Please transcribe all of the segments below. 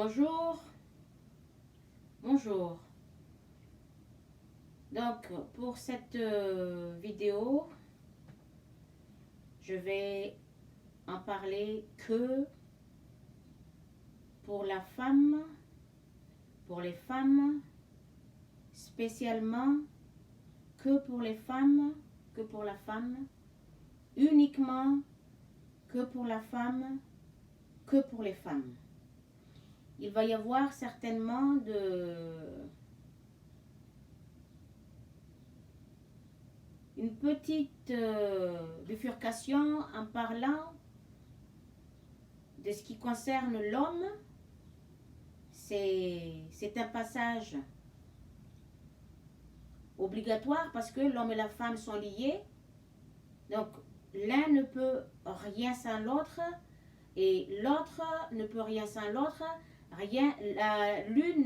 Bonjour, bonjour. Donc, pour cette vidéo, je vais en parler que pour la femme, pour les femmes, spécialement que pour les femmes, que pour la femme, uniquement que pour la femme, que pour les femmes. Il va y avoir certainement une petite bifurcation en parlant de ce qui concerne l'homme. C'est un passage obligatoire parce que l'homme et la femme sont liés. Donc, l'un ne peut rien sans l'autre et l'autre ne peut rien sans l'autre. L'une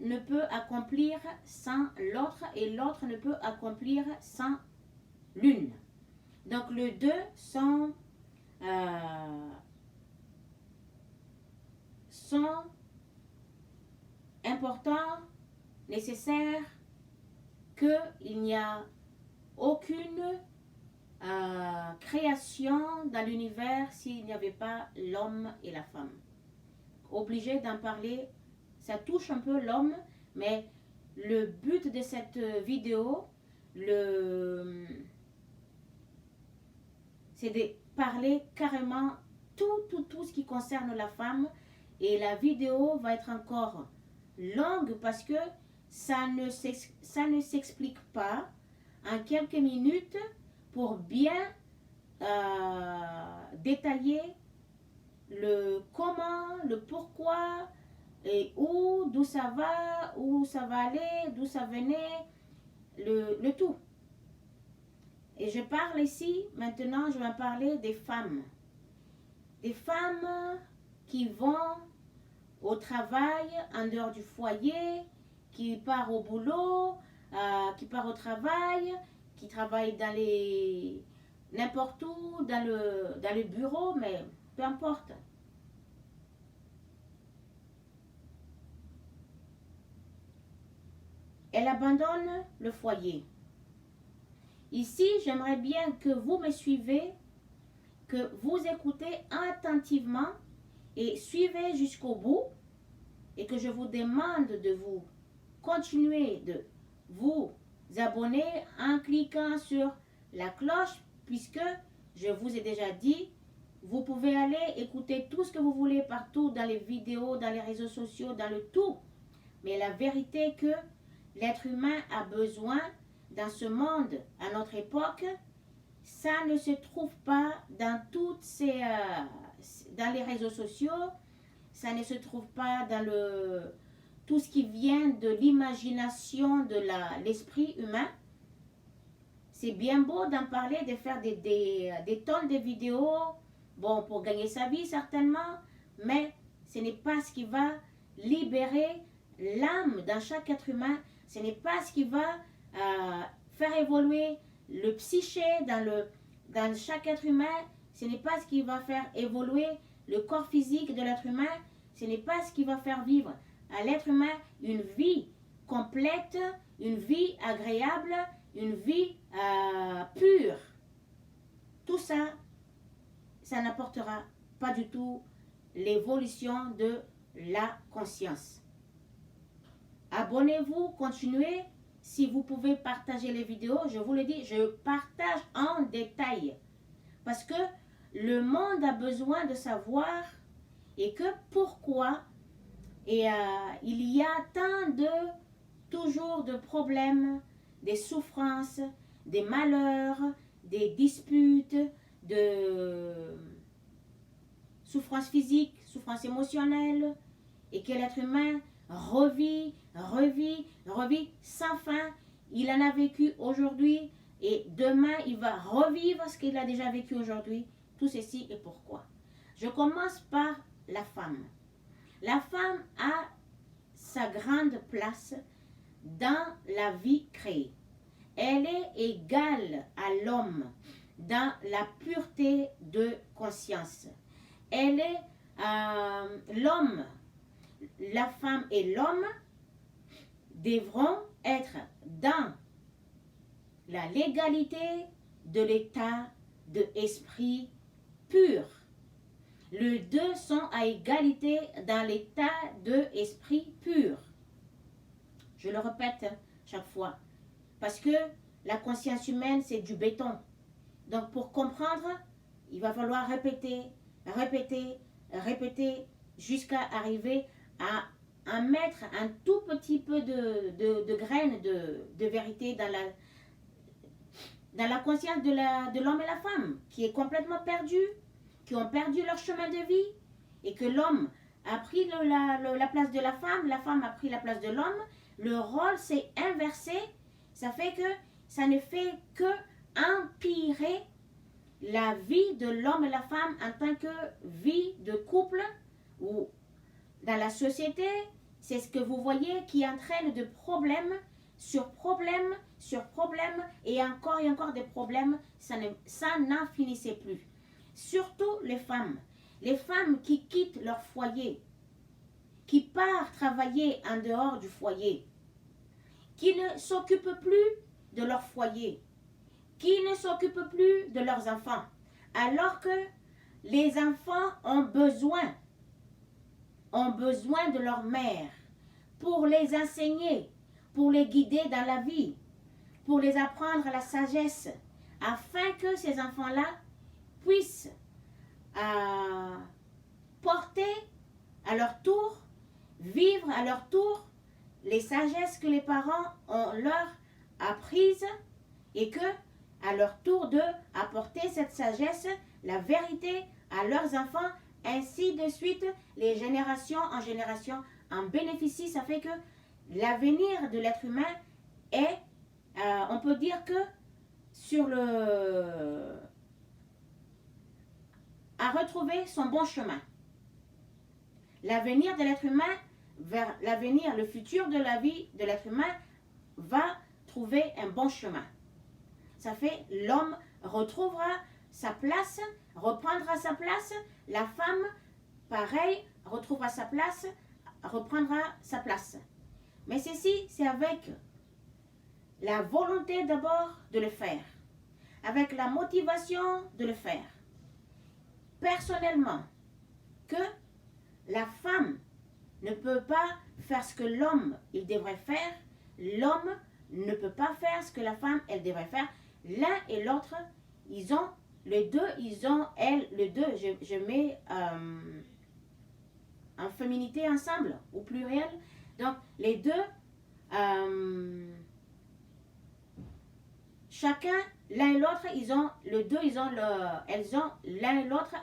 ne peut accomplir sans l'autre et l'autre ne peut accomplir sans l'une. Donc, les deux sont importants, nécessaires, qu'il n'y a aucune création dans l'univers s'il n'y avait pas l'homme et la femme. Obligé d'en parler, ça touche un peu l'homme, mais le but de cette vidéo, c'est de parler carrément tout ce qui concerne la femme. Et la vidéo va être encore longue parce que ça ne s'explique pas en quelques minutes pour bien détailler le comment, le pourquoi et d'où ça va, où ça va aller, d'où ça venait, le tout. Et je parle ici, maintenant je vais parler des femmes. Des femmes qui vont au travail, en dehors du foyer, qui part au boulot, qui part au travail, qui travaille dans n'importe où, dans le bureau, mais peu importe. Elle abandonne le foyer. Ici, j'aimerais bien que vous me suivez, que vous écoutez attentivement et suivez jusqu'au bout et que je vous demande de vous continuer de vous abonner en cliquant sur la cloche puisque je vous ai déjà dit, vous pouvez aller écouter tout ce que vous voulez partout dans les vidéos, dans les réseaux sociaux, dans le tout. Mais la vérité est que l'être humain a besoin dans ce monde, à notre époque, ça ne se trouve pas dans dans les réseaux sociaux, ça ne se trouve pas dans tout ce qui vient de l'imagination de l'esprit humain. C'est bien beau d'en parler, de faire des tonnes de vidéos, bon, pour gagner sa vie certainement, mais ce n'est pas ce qui va libérer l'âme dans chaque être humain, ce n'est pas ce qui va faire évoluer le psyché dans chaque être humain, ce n'est pas ce qui va faire évoluer le corps physique de l'être humain, ce n'est pas ce qui va faire vivre à l'être humain une vie complète, une vie agréable, une vie pure. Tout ça, ça n'apportera pas du tout l'évolution de la conscience. Abonnez-vous, continuez. Si vous pouvez partager les vidéos, je vous le dis, je partage en détail. Parce que le monde a besoin de savoir et que pourquoi il y a toujours de problèmes, des souffrances, des malheurs, des disputes, de souffrances physiques, souffrances émotionnelles, et que l'être humain revit sans fin. Il en a vécu aujourd'hui et demain il va revivre ce qu'il a déjà vécu aujourd'hui. Tout ceci est pourquoi. Je commence par la femme. La femme a sa grande place dans la vie créée. Elle est égale à l'homme dans la pureté de conscience. elle est l'homme, la femme et l'homme devront être dans la légalité de l'état de esprit pur. Les deux sont à égalité dans l'état de esprit pur. Je le répète chaque fois, parce que la conscience humaine, c'est du béton. Donc pour comprendre, il va falloir répéter, répéter, répéter, jusqu'à arriver à mettre un tout petit peu de graines de vérité dans la conscience de l'homme et la femme, qui est complètement perdu, qui ont perdu leur chemin de vie, et que l'homme a pris la place de la femme a pris la place de l'homme, le rôle s'est inversé, ça fait que ça ne fait que empirer la vie de l'homme et la femme en tant que vie de couple, ou dans la société, c'est ce que vous voyez qui entraîne de problèmes sur problèmes, sur problèmes, et encore des problèmes, ça n'en finissait plus. Surtout les femmes qui quittent leur foyer, qui partent travailler en dehors du foyer, qui ne s'occupent plus de leur foyer, qui ne s'occupent plus de leurs enfants, alors que les enfants ont besoin de leur mère pour les enseigner, pour les guider dans la vie, pour les apprendre la sagesse, afin que ces enfants-là puissent porter à leur tour, vivre à leur tour les sagesses que les parents ont leur apprises, et que à leur tour de apporter cette sagesse, la vérité à leurs enfants, ainsi de suite, les générations en génération en bénéficient. Ça fait que l'avenir de l'être humain est, on peut dire que à retrouver son bon chemin. L'avenir de l'être humain, vers l'avenir, le futur de la vie de l'être humain va trouver un bon chemin. Ça fait l'homme retrouvera sa place, reprendra sa place, la femme, pareil, retrouvera sa place, reprendra sa place. Mais ceci, c'est avec la volonté d'abord de le faire, avec la motivation de le faire. Personnellement, que la femme ne peut pas faire ce que l'homme il devrait faire, l'homme ne peut pas faire ce que la femme elle devrait faire. L'un et l'autre, ils ont, les deux, ils ont, elle, les deux, je mets en féminité ensemble, au pluriel. Donc, les deux, chacun, l'un et l'autre, ils ont, les deux, elles ont, l'un et l'autre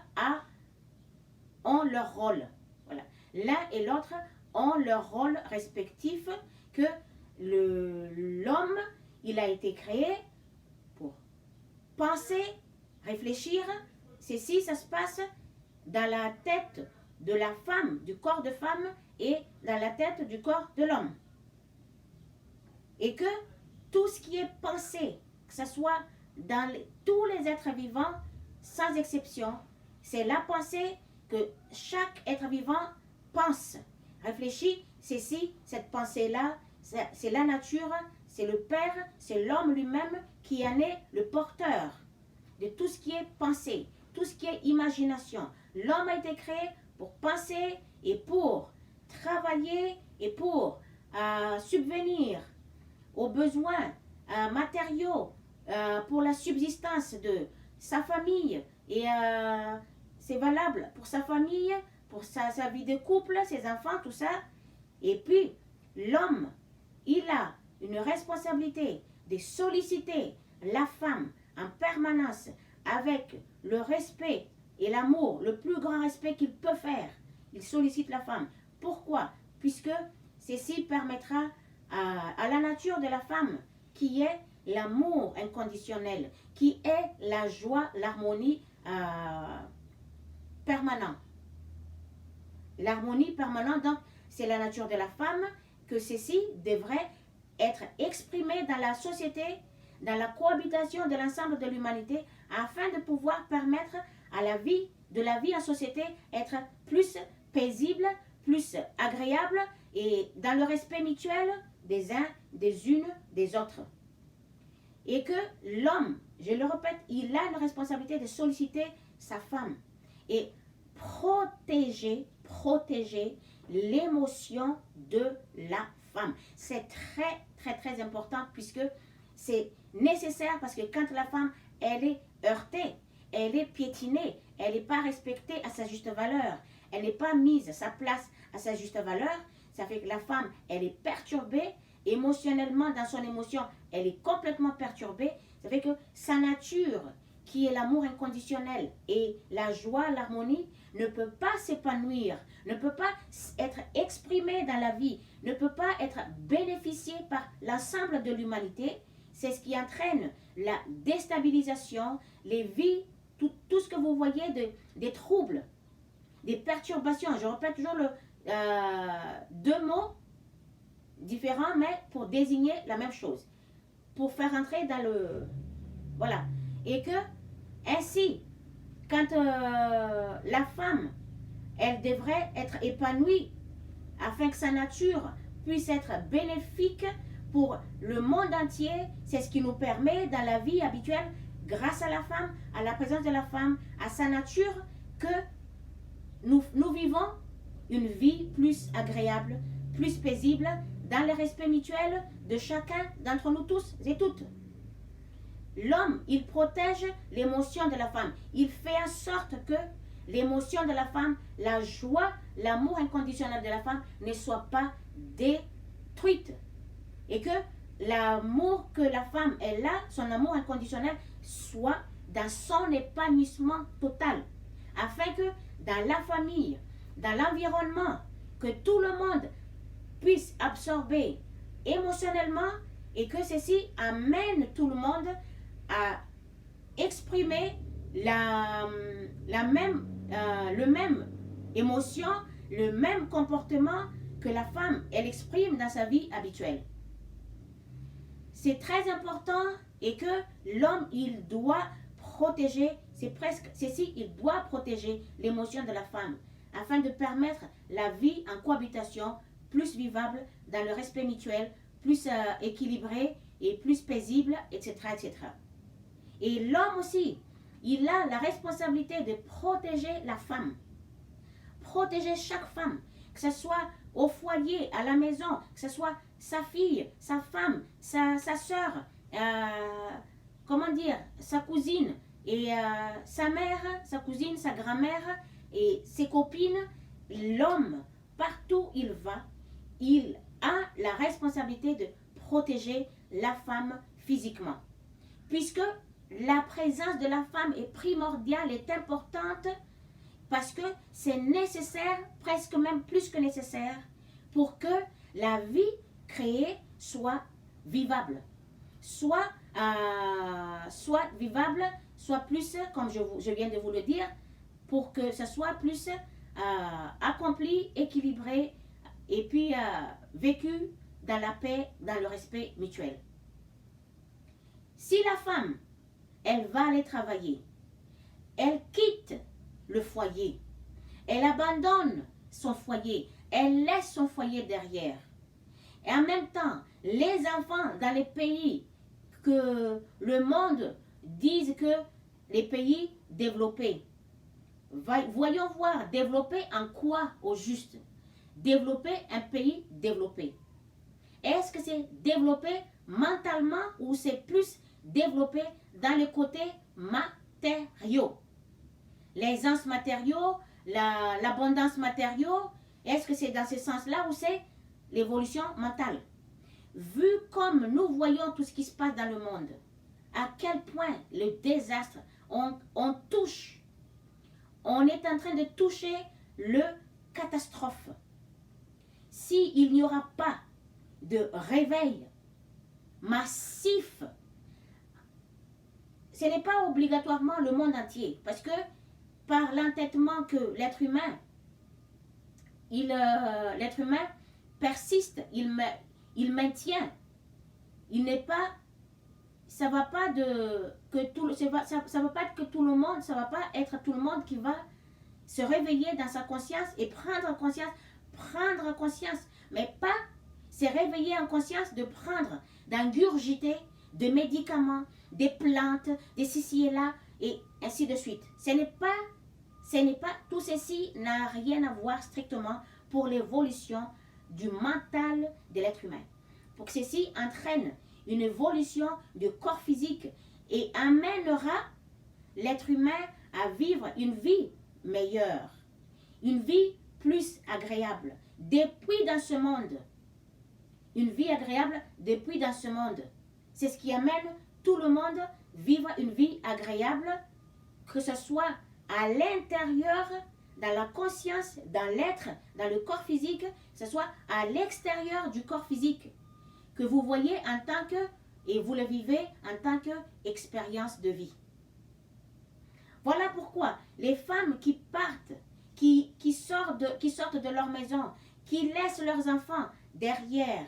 ont leur rôle. Voilà. L'un et l'autre ont leur rôle respectif, que l'homme, il a été créé pour penser, réfléchir. Ceci, ça se passe dans la tête de la femme, du corps de femme, et dans la tête du corps de l'homme. Et que tout ce qui est pensé, que ce soit dans tous les êtres vivants, sans exception, c'est la pensée que chaque être vivant pense, réfléchit. Ceci, cette pensée-là, c'est la nature, c'est le Père, c'est l'homme lui-même qui en est le porteur de tout ce qui est pensée, tout ce qui est imagination. L'homme a été créé pour penser et pour travailler et pour subvenir aux besoins matériaux pour la subsistance de sa famille. Et c'est valable pour sa famille, pour sa vie de couple, ses enfants, tout ça. Et puis, l'homme, il a une responsabilité de solliciter la femme en permanence avec le respect et l'amour, le plus grand respect qu'il peut faire. Il sollicite la femme. Pourquoi? Puisque ceci permettra à la nature de la femme, qui est l'amour inconditionnel, qui est la joie, l'harmonie permanente. L'harmonie permanente, donc, c'est la nature de la femme, que ceci devrait être exprimé dans la société, dans la cohabitation de l'ensemble de l'humanité, afin de pouvoir permettre à la vie de la vie en société être plus paisible, plus agréable et dans le respect mutuel des uns, des unes, des autres. Et que l'homme, je le répète, il a une responsabilité de solliciter sa femme et protéger l'émotion de la femme. C'est très important puisque c'est nécessaire parce que quand la femme, elle est heurtée, elle est piétinée, elle n'est pas respectée à sa juste valeur, elle n'est pas mise à sa place à sa juste valeur, ça fait que la femme, elle est perturbée, émotionnellement, dans son émotion, elle est complètement perturbée, ça fait que sa nature, qui est l'amour inconditionnel et la joie, l'harmonie, ne peut pas s'épanouir, ne peut pas être exprimée dans la vie, ne peut pas être bénéficiée par l'ensemble de l'humanité. C'est ce qui entraîne la déstabilisation, les vies, tout ce que vous voyez des troubles, des perturbations. Je répète toujours deux mots différents, mais pour désigner la même chose, pour faire entrer dans le... Voilà. Et que, ainsi, quand la femme, elle devrait être épanouie afin que sa nature puisse être bénéfique pour le monde entier, c'est ce qui nous permet dans la vie habituelle, grâce à la femme, à la présence de la femme, à sa nature, que nous vivons une vie plus agréable, plus paisible, dans le respect mutuel de chacun d'entre nous tous et toutes. L'homme, il protège l'émotion de la femme. Il fait en sorte que l'émotion de la femme, la joie, l'amour inconditionnel de la femme ne soit pas détruite. Et que l'amour que la femme elle a, son amour inconditionnel, soit dans son épanouissement total. Afin que dans la famille, dans l'environnement, que tout le monde puisse absorber émotionnellement et que ceci amène tout le monde à exprimer le même émotion, le même comportement que la femme, elle exprime dans sa vie habituelle. C'est très important et que l'homme, il doit protéger, il doit protéger l'émotion de la femme afin de permettre la vie en cohabitation plus vivable dans le respect mutuel, plus équilibré et plus paisible, etc., etc. Et l'homme aussi, il a la responsabilité de protéger la femme. Protéger chaque femme, que ce soit au foyer, à la maison, que ce soit sa fille, sa femme, sa soeur, sa cousine, et sa mère, sa cousine, sa grand-mère, et ses copines. L'homme, partout il va, il a la responsabilité de protéger la femme physiquement. Puisque la présence de la femme est primordiale, est importante, parce que c'est nécessaire, presque même plus que nécessaire, pour que la vie créée soit vivable. Soit vivable, soit plus, comme je viens de vous le dire, pour que ce soit plus accompli, équilibré, et puis vécu dans la paix, dans le respect mutuel. Si la femme, elle va aller travailler, elle quitte le foyer, elle abandonne son foyer, elle laisse son foyer derrière. Et en même temps, les enfants dans les pays que le monde dise que les pays développés, voyons voir, développer en quoi au juste? Développer un pays développé. Est-ce que c'est développé mentalement ou c'est plus développé dans le côté matériaux? L'aisance matériaux, l'abondance matériaux, est-ce que c'est dans ce sens-là ou c'est l'évolution mentale? Vu comme nous voyons tout ce qui se passe dans le monde, à quel point le désastre, on touche, on est en train de toucher le catastrophe. S'il n'y aura pas de réveil massif, ce n'est pas obligatoirement le monde entier, parce que par l'entêtement que l'être humain, persiste, il maintient, il n'est pas, ça va pas être que tout le monde, ça va pas être tout le monde qui va se réveiller dans sa conscience et prendre conscience, mais pas se réveiller en conscience de prendre, d'ingurgiter des médicaments, des plantes, des ceci et là, et ainsi de suite. Tout ceci n'a rien à voir strictement pour l'évolution du mental de l'être humain. Pour que ceci entraîne une évolution du corps physique et amènera l'être humain à vivre une vie meilleure, une vie plus agréable depuis dans ce monde. Une vie agréable depuis dans ce monde. C'est ce qui amène tout le monde à vivre une vie agréable, que ce soit à l'intérieur, dans la conscience, dans l'être, dans le corps physique, que ce soit à l'extérieur du corps physique, que vous voyez en tant que, et vous le vivez en tant qu'expérience de vie. Voilà pourquoi les femmes qui partent, qui sortent de leur maison, qui laissent leurs enfants derrière,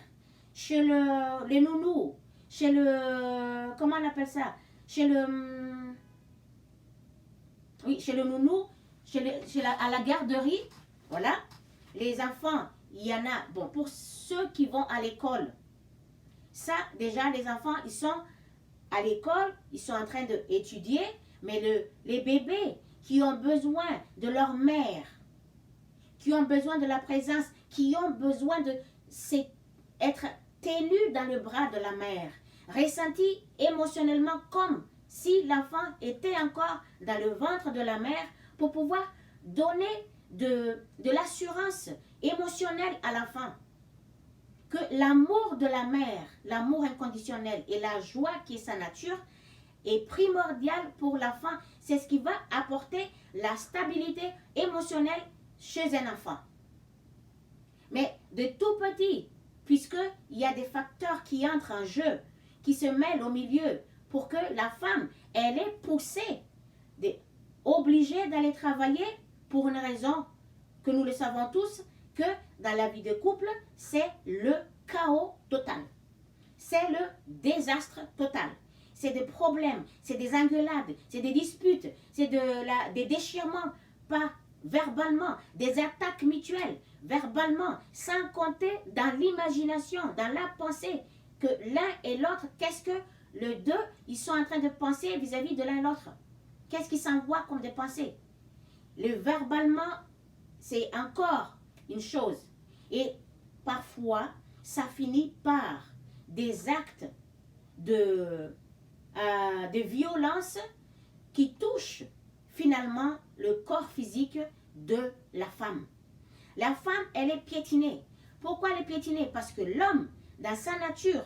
chez les nounous, chez le, comment on appelle ça, chez le nounou, à la garderie, voilà, les enfants, il y en a, bon, pour ceux qui vont à l'école, ça, déjà, les enfants, ils sont à l'école, ils sont en train d'étudier, mais les bébés qui ont besoin de leur mère, qui ont besoin de la présence, qui ont besoin d'être tenus dans le bras de la mère, ressentis émotionnellement comme si l'enfant était encore dans le ventre de la mère, pour pouvoir donner de l'assurance émotionnelle à l'enfant. Que l'amour de la mère, l'amour inconditionnel et la joie qui est sa nature est primordial pour l'enfant. C'est ce qui va apporter la stabilité émotionnelle chez un enfant. Mais de tout petit, puisqu'il y a des facteurs qui entrent en jeu, qui se mêlent au milieu, pour que la femme, elle est poussée, obligée d'aller travailler pour une raison que nous le savons tous, que dans la vie de couple, c'est le chaos total. C'est le désastre total. C'est des problèmes, c'est des engueulades, c'est des disputes, c'est des déchirements, pas verbalement, des attaques mutuelles, verbalement, sans compter dans l'imagination, dans la pensée, que l'un et l'autre, qu'est-ce que les deux, ils sont en train de penser vis-à-vis de l'un et l'autre. Qu'est-ce qu'ils s'envoient comme des pensées? Le verbalement, c'est encore une chose. Et parfois, ça finit par des actes de violence qui touchent finalement le corps physique de la femme. La femme, elle est piétinée. Pourquoi elle est piétinée? Parce que l'homme, dans sa nature,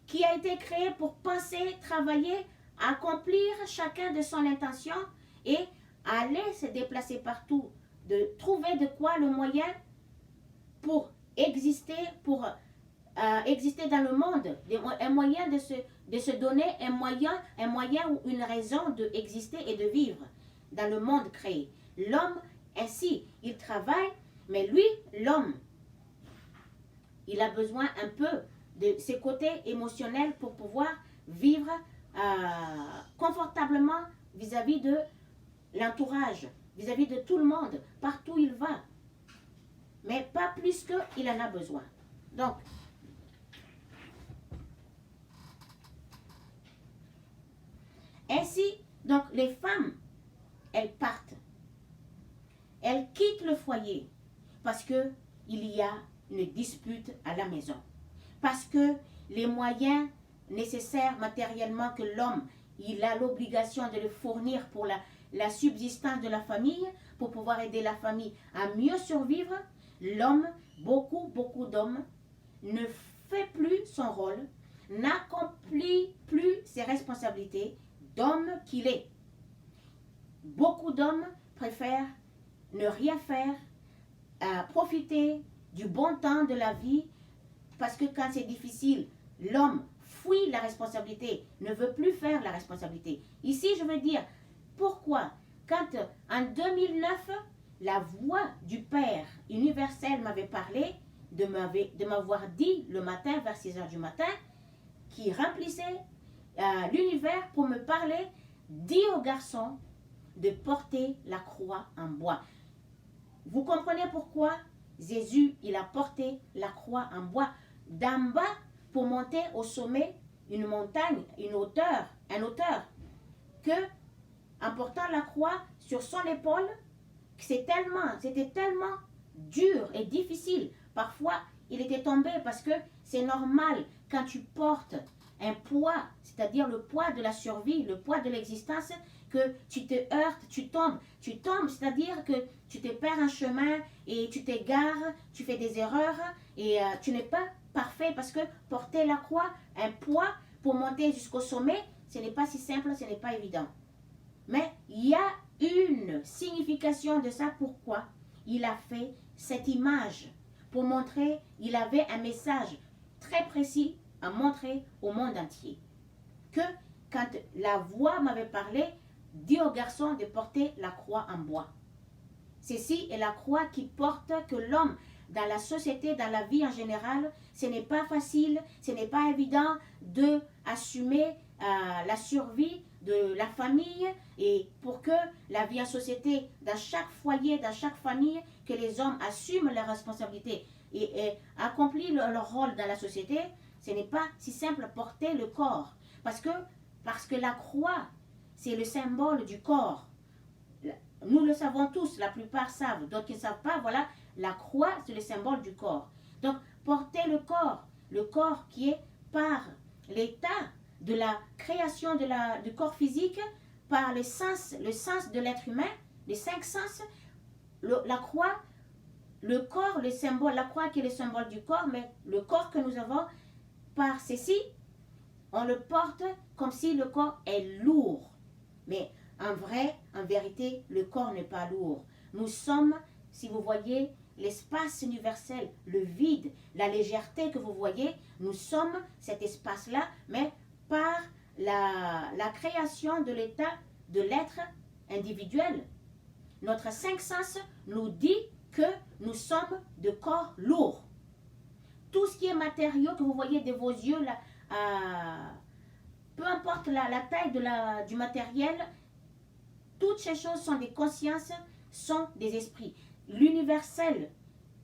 qui a été créé pour penser, travailler, accomplir chacun de son intention et aller se déplacer partout, de trouver de quoi le moyen pour exister, exister dans le monde, un moyen de se donner, un moyen ou une raison d'exister et de vivre dans le monde créé. L'homme, ainsi, il travaille, mais lui, l'homme, il a besoin un peu de ses côtés émotionnels pour pouvoir vivre confortablement vis-à-vis de l'entourage, vis-à-vis de tout le monde, partout où il va. Mais pas plus qu'il en a besoin. Donc, ainsi, donc les femmes, elles partent. Elles quittent le foyer parce qu'il y a une dispute à la maison. Parce que les moyens nécessaires matériellement que l'homme, il a l'obligation de le fournir pour la subsistance de la famille, pour pouvoir aider la famille à mieux survivre, l'homme, beaucoup d'hommes, ne fait plus son rôle, n'accomplit plus ses responsabilités d'homme qu'il est. Beaucoup d'hommes préfèrent ne rien faire, profiter du bon temps de la vie, parce que quand c'est difficile, l'homme fuit la responsabilité, ne veut plus faire la responsabilité. Ici, je veux dire, pourquoi, quand en 2009, la voix du Père universel m'avait parlé, de m'avoir dit le matin, vers 6 heures du matin, qui remplissait l'univers pour me parler, dis aux garçons de porter la croix en bois. Vous comprenez pourquoi Jésus, il a porté la croix en bois d'en bas pour monter au sommet une montagne, une hauteur, un hauteur, que en portant la croix sur son épaule, c'était tellement dur et difficile. Parfois, il était tombé parce que c'est normal quand tu portes un poids, c'est-à-dire le poids de la survie, le poids de l'existence, que tu te heurtes, tu tombes, c'est-à-dire que tu te perds un chemin et tu t'égares, tu fais des erreurs et tu n'es pas parfait parce que porter la croix, un poids pour monter jusqu'au sommet, ce n'est pas si simple, ce n'est pas évident. Mais il y a une signification de ça. Pourquoi il a fait cette image pour montrer, il avait un message très précis à montrer au monde entier. Que quand la voix m'avait parlé, dit au garçon de porter la croix en bois. Ceci est la croix qui porte que l'homme, dans la société, dans la vie en général, ce n'est pas facile, ce n'est pas évident d'assumer la survie de la famille et pour que la vie en société, dans chaque foyer, dans chaque famille, que les hommes assument leurs responsabilités et accomplissent leur rôle dans la société, ce n'est pas si simple porter le corps. Parce que la croix, c'est le symbole du corps. Nous le savons tous, la plupart savent, d'autres qui ne savent pas, voilà, la croix, c'est le symbole du corps. Donc, porter le corps qui est par l'état de la création du corps physique, par le sens de l'être humain, les 5 sens, la croix, le corps, le symbole, la croix qui est le symbole du corps, mais le corps que nous avons, par ceci, on le porte comme si le corps est lourd. Mais en vérité, le corps n'est pas lourd. Nous sommes, si vous voyez, l'espace universel, le vide, la légèreté que vous voyez, nous sommes cet espace-là, mais par la création de l'état de l'être individuel. Notre 5 sens nous dit que nous sommes de corps lourds. Tout ce qui est matériau que vous voyez de vos yeux, là, peu importe la taille du matériel, toutes ces choses sont des consciences, sont des esprits. L'universel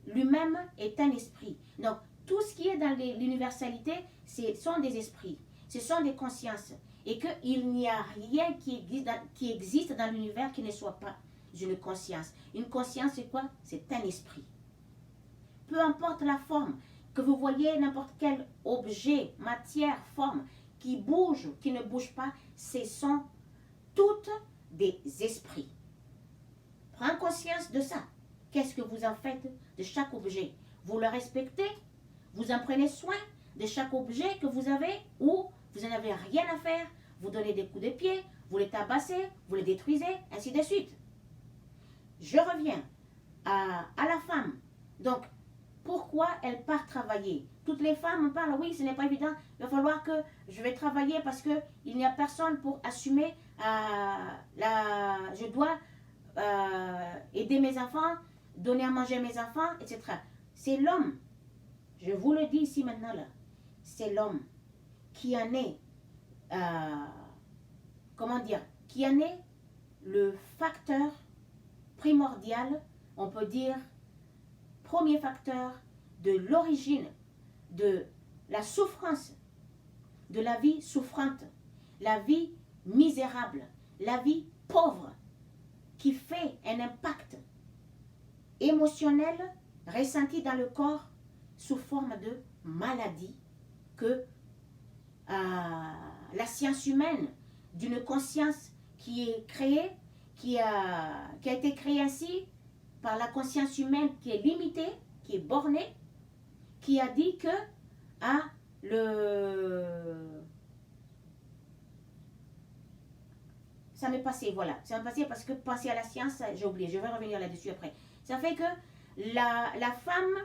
lui-même est un esprit. Donc, tout ce qui est dans l'universalité, ce sont des esprits, ce sont des consciences. Et qu'il n'y a rien qui existe dans l'univers qui ne soit pas une conscience. Une conscience, c'est quoi? C'est un esprit. Peu importe la forme, que vous voyez n'importe quel objet, matière, forme, qui bouge, qui ne bouge pas, ce sont toutes des esprits. Prends conscience de ça. Qu'est-ce que vous en faites de chaque objet? Vous le respectez? Vous en prenez soin de chaque objet que vous avez ou vous n'en avez rien à faire? Vous donnez des coups de pied, vous les tabassez, vous les détruisez, ainsi de suite. Je reviens à la femme. Donc, pourquoi elle part travailler? Toutes les femmes parlent, oui, ce n'est pas évident, il va falloir que je vais travailler parce qu'il n'y a personne pour assumer, je dois aider mes enfants, donner à manger mes enfants, etc. C'est l'homme, je vous le dis ici maintenant là, c'est l'homme qui en est, qui en est le facteur primordial, on peut dire, premier facteur de l'origine de la souffrance, de la vie souffrante, la vie misérable, la vie pauvre, qui fait un impact émotionnel ressenti dans le corps sous forme de maladie que la science humaine, d'une conscience qui est créée, qui a été créée ainsi par la conscience humaine qui est limitée, qui est bornée, qui a dit que ça m'est passé, voilà. Ça m'est passé parce que passer à la science, j'ai oublié, je vais revenir là-dessus après. Ça fait que la femme,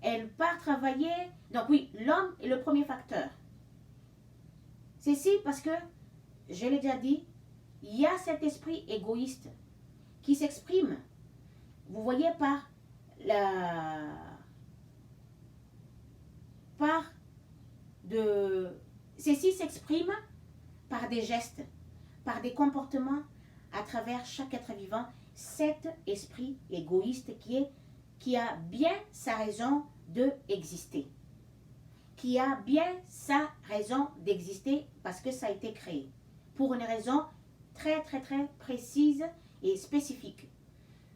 elle part travailler. Donc oui, l'homme est le premier facteur. C'est si parce que, je l'ai déjà dit, il y a cet esprit égoïste qui s'exprime, vous voyez, ceci s'exprime par des gestes, par des comportements, à travers chaque être vivant cet esprit égoïste qui a bien sa raison d'exister. Qui a bien sa raison d'exister parce que ça a été créé. Pour une raison très très très précise et spécifique.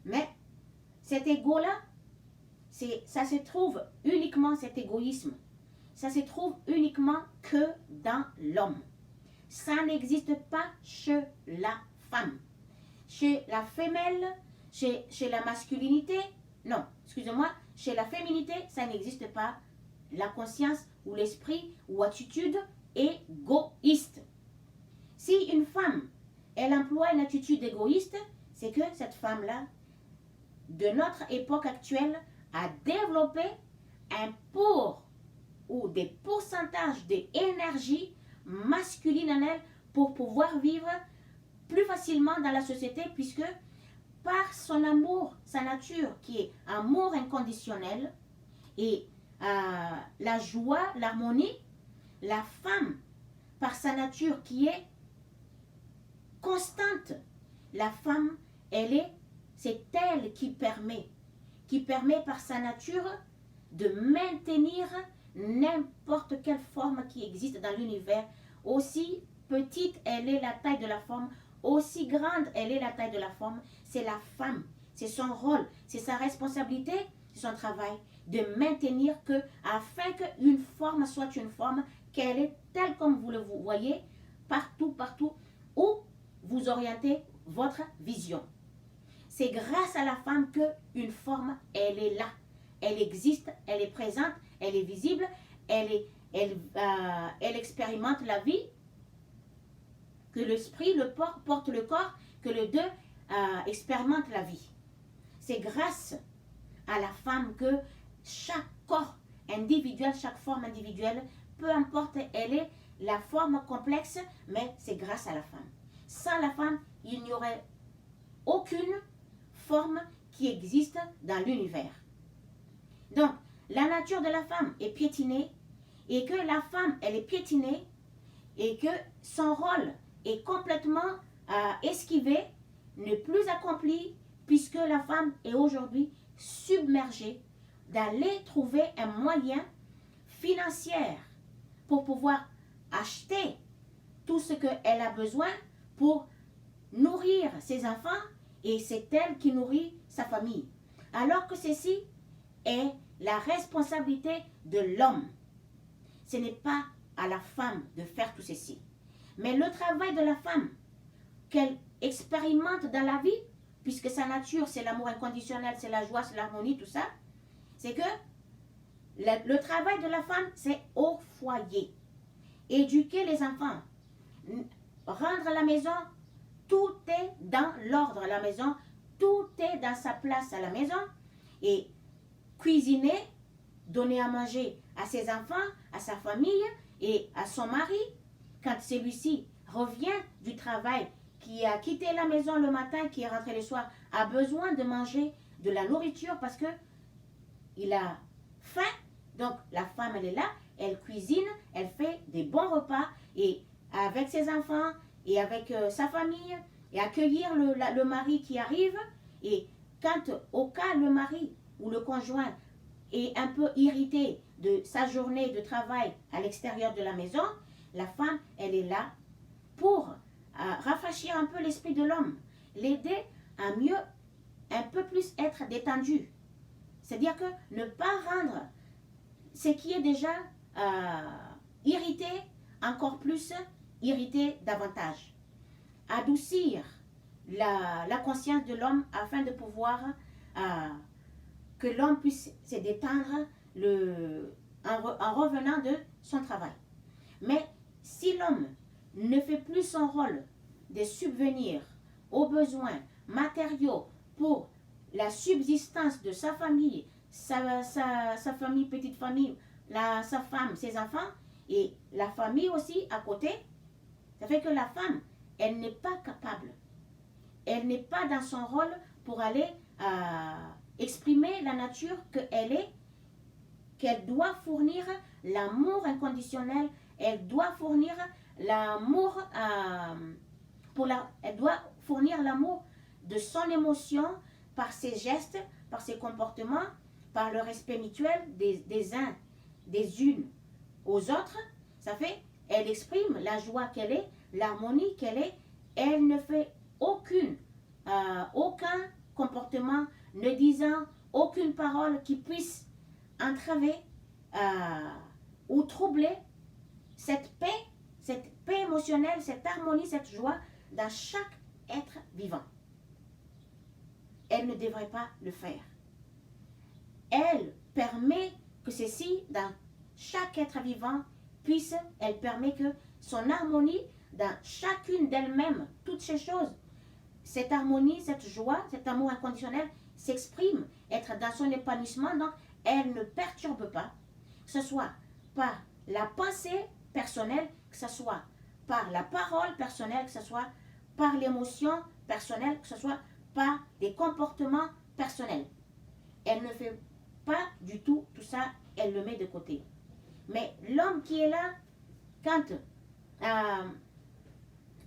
Mais cet ego-là, ça se trouve uniquement, cet égoïsme, ça se trouve uniquement que dans l'homme. Ça n'existe pas chez la femme. Chez la femelle, chez la masculinité, non, excusez-moi, chez la féminité, ça n'existe pas. La conscience ou l'esprit ou attitude égoïste. Si une femme, elle emploie une attitude égoïste, c'est que cette femme-là, de notre époque actuelle, a développé un ou des pourcentages d'énergie masculine en elle pour pouvoir vivre plus facilement dans la société, puisque par son amour, sa nature qui est amour inconditionnel et la joie, l'harmonie, la femme par sa nature qui est constante, la femme, c'est elle qui permet par sa nature de maintenir n'importe quelle forme qui existe dans l'univers. Aussi petite elle est la taille de la forme, aussi grande elle est la taille de la forme, c'est la femme, c'est son rôle, c'est sa responsabilité, c'est son travail de maintenir que, afin qu'une forme soit une forme, qu'elle est telle comme vous le voyez, partout où vous orientez votre vision. C'est grâce à la femme qu'une forme, elle est là. Elle existe, elle est présente, elle est visible, elle expérimente la vie, que l'esprit porte le corps, que les deux expérimentent la vie. C'est grâce à la femme que chaque corps individuel, chaque forme individuelle, peu importe elle est la forme complexe, mais c'est grâce à la femme. Sans la femme, il n'y aurait aucune forme qui existe dans l'univers. Donc, la nature de la femme est piétinée, et que la femme, elle est piétinée, et que son rôle est complètement esquivé, n'est plus accompli, puisque la femme est aujourd'hui submergée d'aller trouver un moyen financier pour pouvoir acheter tout ce qu'elle a besoin pour nourrir ses enfants, et c'est elle qui nourrit sa famille. Alors que ceci est la responsabilité de l'homme. Ce n'est pas à la femme de faire tout ceci. Mais le travail de la femme qu'elle expérimente dans la vie, puisque sa nature c'est l'amour inconditionnel, c'est la joie, c'est l'harmonie, tout ça, c'est que le travail de la femme c'est au foyer. Éduquer les enfants, rendre la maison, tout est dans l'ordre à la maison, tout est dans sa place à la maison, et cuisiner, donner à manger à ses enfants, à sa famille et à son mari, quand celui-ci revient du travail, qui a quitté la maison le matin, qui est rentré le soir, a besoin de manger de la nourriture parce que il a faim. Donc la femme, elle est là, elle cuisine, elle fait des bons repas, et avec ses enfants et avec sa famille, et accueillir le mari qui arrive. Et quand au cas le mari ou le conjoint est un peu irrité de sa journée de travail à l'extérieur de la maison, la femme, elle est là pour rafraîchir un peu l'esprit de l'homme, l'aider à mieux, un peu plus être détendu. C'est-à-dire que ne pas rendre ce qui est déjà irrité, encore plus irrité davantage. Adoucir la conscience de l'homme afin de pouvoir que l'homme puisse se détendre en revenant de son travail. Mais si l'homme ne fait plus son rôle de subvenir aux besoins matériaux pour la subsistance de sa famille, sa famille, petite famille, sa femme, ses enfants, et la famille aussi à côté, ça fait que la femme, elle n'est pas capable, elle n'est pas dans son rôle pour aller exprimer la nature qu'elle est, qu'elle doit fournir l'amour inconditionnel, elle doit fournir l'amour elle doit fournir l'amour de son émotion par ses gestes, par ses comportements, par le respect mutuel des uns, des unes aux autres. Ça fait, elle exprime la joie qu'elle est, l'harmonie qu'elle est. Elle ne fait aucun comportement, ne disant aucune parole qui puisse entraver ou troubler cette paix émotionnelle, cette harmonie, cette joie dans chaque être vivant. Elle ne devrait pas le faire. Elle permet que ceci, dans chaque être vivant, elle permet que son harmonie, dans chacune d'elles-mêmes, toutes ces choses, cette harmonie, cette joie, cet amour inconditionnel s'exprime, être dans son épanouissement, donc elle ne perturbe pas, que ce soit par la pensée personnelle, que ce soit par la parole personnelle, que ce soit par l'émotion personnelle, que ce soit par des comportements personnels. Elle ne fait pas du tout ça, elle le met de côté. Mais l'homme qui est là, quand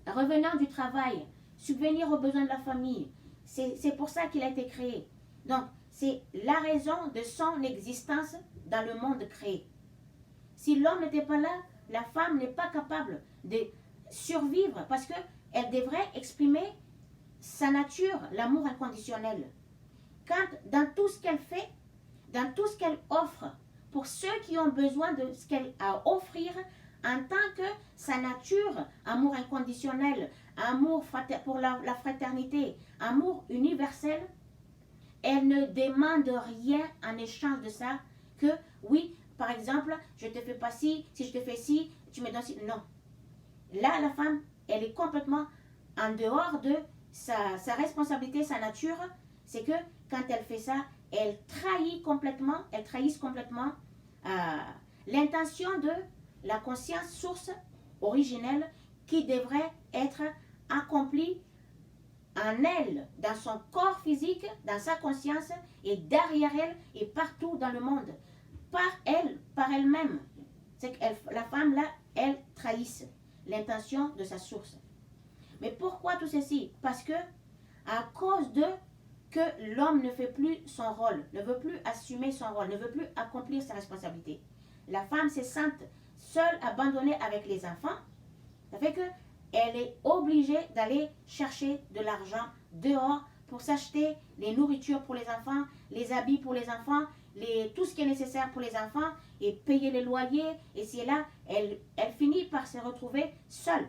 revenant du travail, subvenir aux besoins de la famille, c'est pour ça qu'il a été créé. Donc, c'est la raison de son existence dans le monde créé. Si l'homme n'était pas là, la femme n'est pas capable de survivre parce qu'elle devrait exprimer sa nature, l'amour inconditionnel. Quand dans tout ce qu'elle fait, dans tout ce qu'elle offre, pour ceux qui ont besoin de ce qu'elle a à offrir, en tant que sa nature, amour inconditionnel, amour pour la fraternité, amour universel, elle ne demande rien en échange de ça, que oui, par exemple, je te fais pas ci, si je te fais ci, tu me donnes ci. Non. Là, la femme, elle est complètement en dehors de sa responsabilité, sa nature. C'est que quand elle fait ça, elle trahit complètement l'intention de la conscience source originelle qui devrait être accomplie en elle, dans son corps physique, dans sa conscience et derrière elle et partout dans le monde. Par elle-même. C'est que la femme là, elle trahisse l'intention de sa source. Mais pourquoi tout ceci? Parce que à cause de que l'homme ne fait plus son rôle, ne veut plus assumer son rôle, ne veut plus accomplir sa responsabilité. La femme se sent seule, abandonnée avec les enfants. Ça fait qu'elle est obligée d'aller chercher de l'argent dehors pour s'acheter les nourritures pour les enfants, les habits pour les enfants, tout ce qui est nécessaire pour les enfants et payer les loyers. Et c'est là, elle finit par se retrouver seule.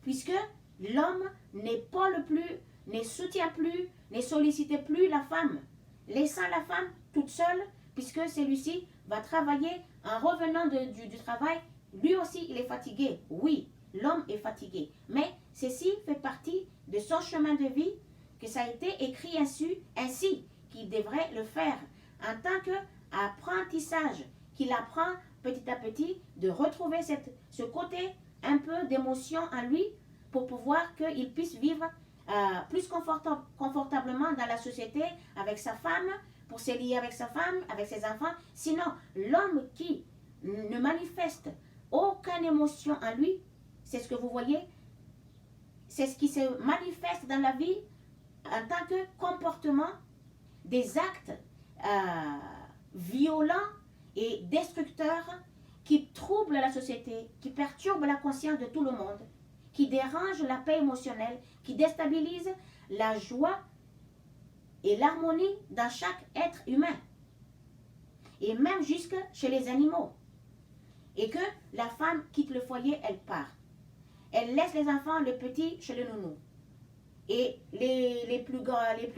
Puisque l'homme n'épaule plus, ne soutient plus, ne sollicite plus la femme, laissant la femme toute seule, puisque celui-ci va travailler en revenant du travail. Lui aussi, il est fatigué. Oui, l'homme est fatigué. Mais ceci fait partie de son chemin de vie, que ça a été écrit ainsi qu'il devrait le faire en tant qu'apprentissage, qu'il apprend petit à petit de retrouver ce côté un peu d'émotion en lui pour pouvoir qu'il puisse vivre plus confortablement dans la société avec sa femme, pour se lier avec sa femme, avec ses enfants. Sinon, l'homme qui ne manifeste aucune émotion en lui, c'est ce que vous voyez, c'est ce qui se manifeste dans la vie en tant que comportement, des actes violents et destructeurs qui troublent la société, qui perturbent la conscience de tout le monde, qui dérangent la paix émotionnelle, qui déstabilisent la joie et l'harmonie dans chaque être humain, et même jusque chez les animaux. Et que la femme quitte le foyer, elle part. Elle laisse les enfants, le petit, chez le nounou. Et les plus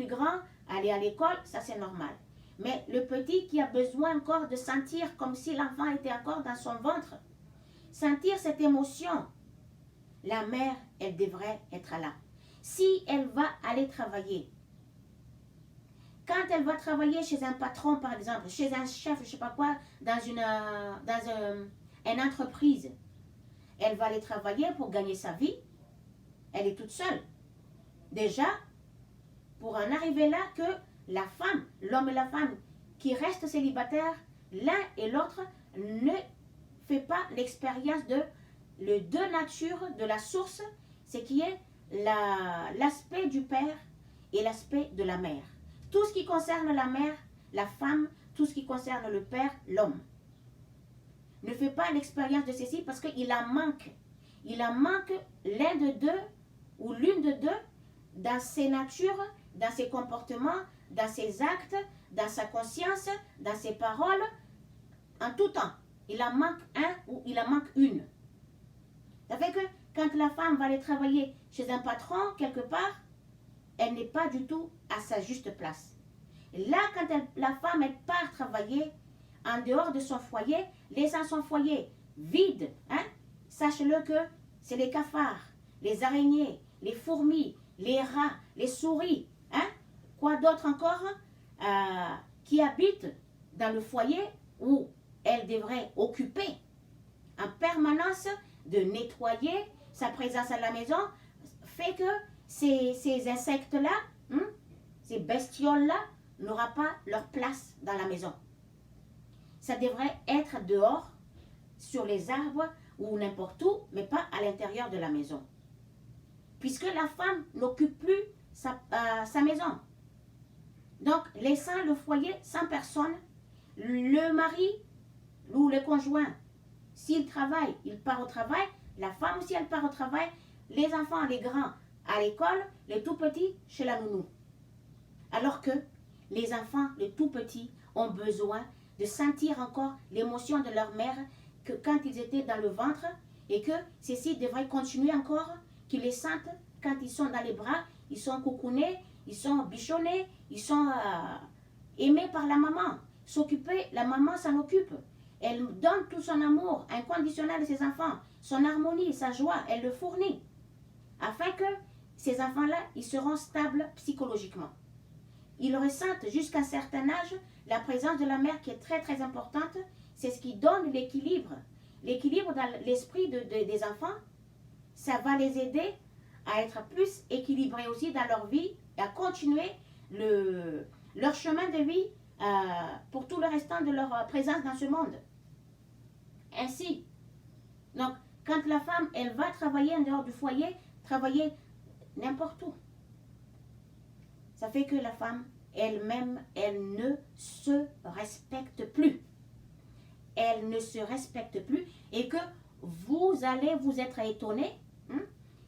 grands aller à l'école, ça c'est normal. Mais le petit qui a besoin encore de sentir comme si l'enfant était encore dans son ventre, sentir cette émotion, la mère, elle devrait être là. Si elle va aller travailler, quand elle va travailler chez un patron, par exemple, chez un chef, je ne sais pas quoi, dans une entreprise, elle va aller travailler pour gagner sa vie. Elle est toute seule. Déjà, pour en arriver là, que la femme, l'homme et la femme qui restent célibataires, l'un et l'autre, ne fait pas l'expérience de les deux natures de la source, ce qui est l'aspect du père et l'aspect de la mère. Tout ce qui concerne la mère, la femme, tout ce qui concerne le père, l'homme. Ne fait pas l'expérience de ceci parce qu'il en manque. Il en manque l'un de deux ou l'une de deux dans ses natures, dans ses comportements, dans ses actes, dans sa conscience, dans ses paroles, en tout temps. Il en manque un ou il en manque une. Ça fait que quand la femme va aller travailler chez un patron, quelque part, elle n'est pas du tout à sa juste place. Là, quand la femme elle part travailler en dehors de son foyer, laissant son foyer vide, hein, sache-le que c'est les cafards, les araignées, les fourmis, les rats, les souris, hein, quoi d'autre encore, qui habitent dans le foyer où elle devrait occuper en permanence de nettoyer sa présence à la maison, fait que ces insectes-là, ces bestioles-là, n'auront pas leur place dans la maison. Ça devrait être dehors, sur les arbres ou n'importe où, mais pas à l'intérieur de la maison. Puisque la femme n'occupe plus sa maison. Donc, laissant le foyer sans personne, le mari ou le conjoint, s'il travaille, il part au travail, la femme aussi, elle part au travail, les enfants, les grands, à l'école, les tout petits, chez la nounou. Alors que les enfants, les tout petits, ont besoin de sentir encore l'émotion de leur mère que quand ils étaient dans le ventre et que ceci devrait continuer encore, qu'ils les sentent quand ils sont dans les bras, ils sont coucounés, ils sont bichonnés, ils sont aimés par la maman. S'occuper, la maman s'en occupe. Elle donne tout son amour inconditionnel à ses enfants, son harmonie, sa joie, elle le fournit. Afin que ces enfants-là, ils seront stables psychologiquement. Ils ressentent jusqu'à un certain âge la présence de la mère qui est très très importante. C'est ce qui donne l'équilibre. L'équilibre dans l'esprit des enfants, ça va les aider à être plus équilibrés aussi dans leur vie et à continuer leur chemin de vie pour tout le restant de leur présence dans ce monde. Ainsi, donc, quand la femme, elle va travailler en dehors du foyer, travailler n'importe où, ça fait que la femme, elle-même, elle ne se respecte plus. Elle ne se respecte plus et que vous allez vous être étonné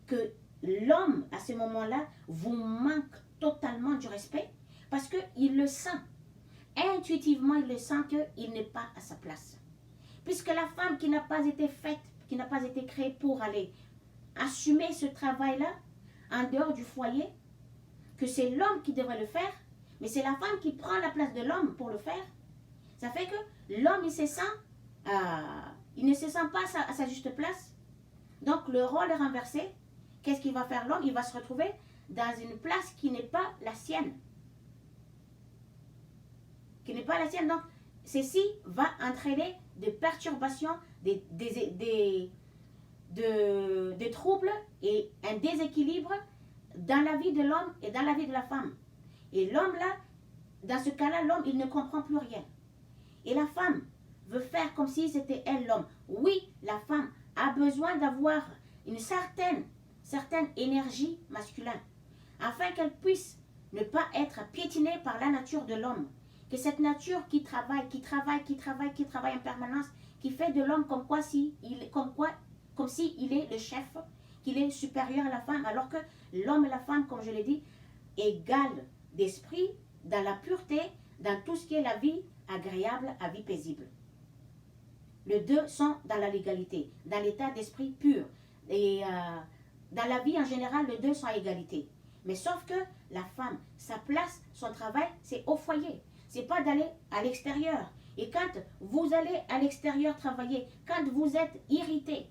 que l'homme, à ce moment-là, vous manque totalement du respect parce qu'il le sent. Intuitivement, il le sent qu'il n'est pas à sa place. Puisque la femme qui n'a pas été faite, qui n'a pas été créée pour aller assumer ce travail-là, en dehors du foyer, que c'est l'homme qui devrait le faire, mais c'est la femme qui prend la place de l'homme pour le faire. Ça fait que l'homme, il ne se sent pas à sa juste place. Donc, le rôle est renversé. Qu'est-ce qu'il va faire l'homme? Il va se retrouver dans une place qui n'est pas la sienne. Qui n'est pas la sienne. Donc, ceci va entraîner des perturbations, des troubles et un déséquilibre dans la vie de l'homme et dans la vie de la femme. Et l'homme là, dans ce cas-là, l'homme, il ne comprend plus rien. Et la femme veut faire comme si c'était elle l'homme. Oui, la femme a besoin d'avoir une certaine énergie masculine, afin qu'elle puisse ne pas être piétinée par la nature de l'homme. Que cette nature qui travaille en permanence, qui fait de l'homme comme si il est le chef, qu'il est supérieur à la femme, alors que l'homme et la femme, comme je l'ai dit, égales d'esprit, dans la pureté, dans tout ce qui est la vie agréable, la vie paisible. Les deux sont dans la légalité, dans l'état d'esprit pur. Et dans la vie en général, les deux sont à égalité. Mais sauf que la femme, sa place, son travail, c'est au foyer. C'est pas d'aller à l'extérieur. Et quand vous allez à l'extérieur travailler, quand vous êtes irrité,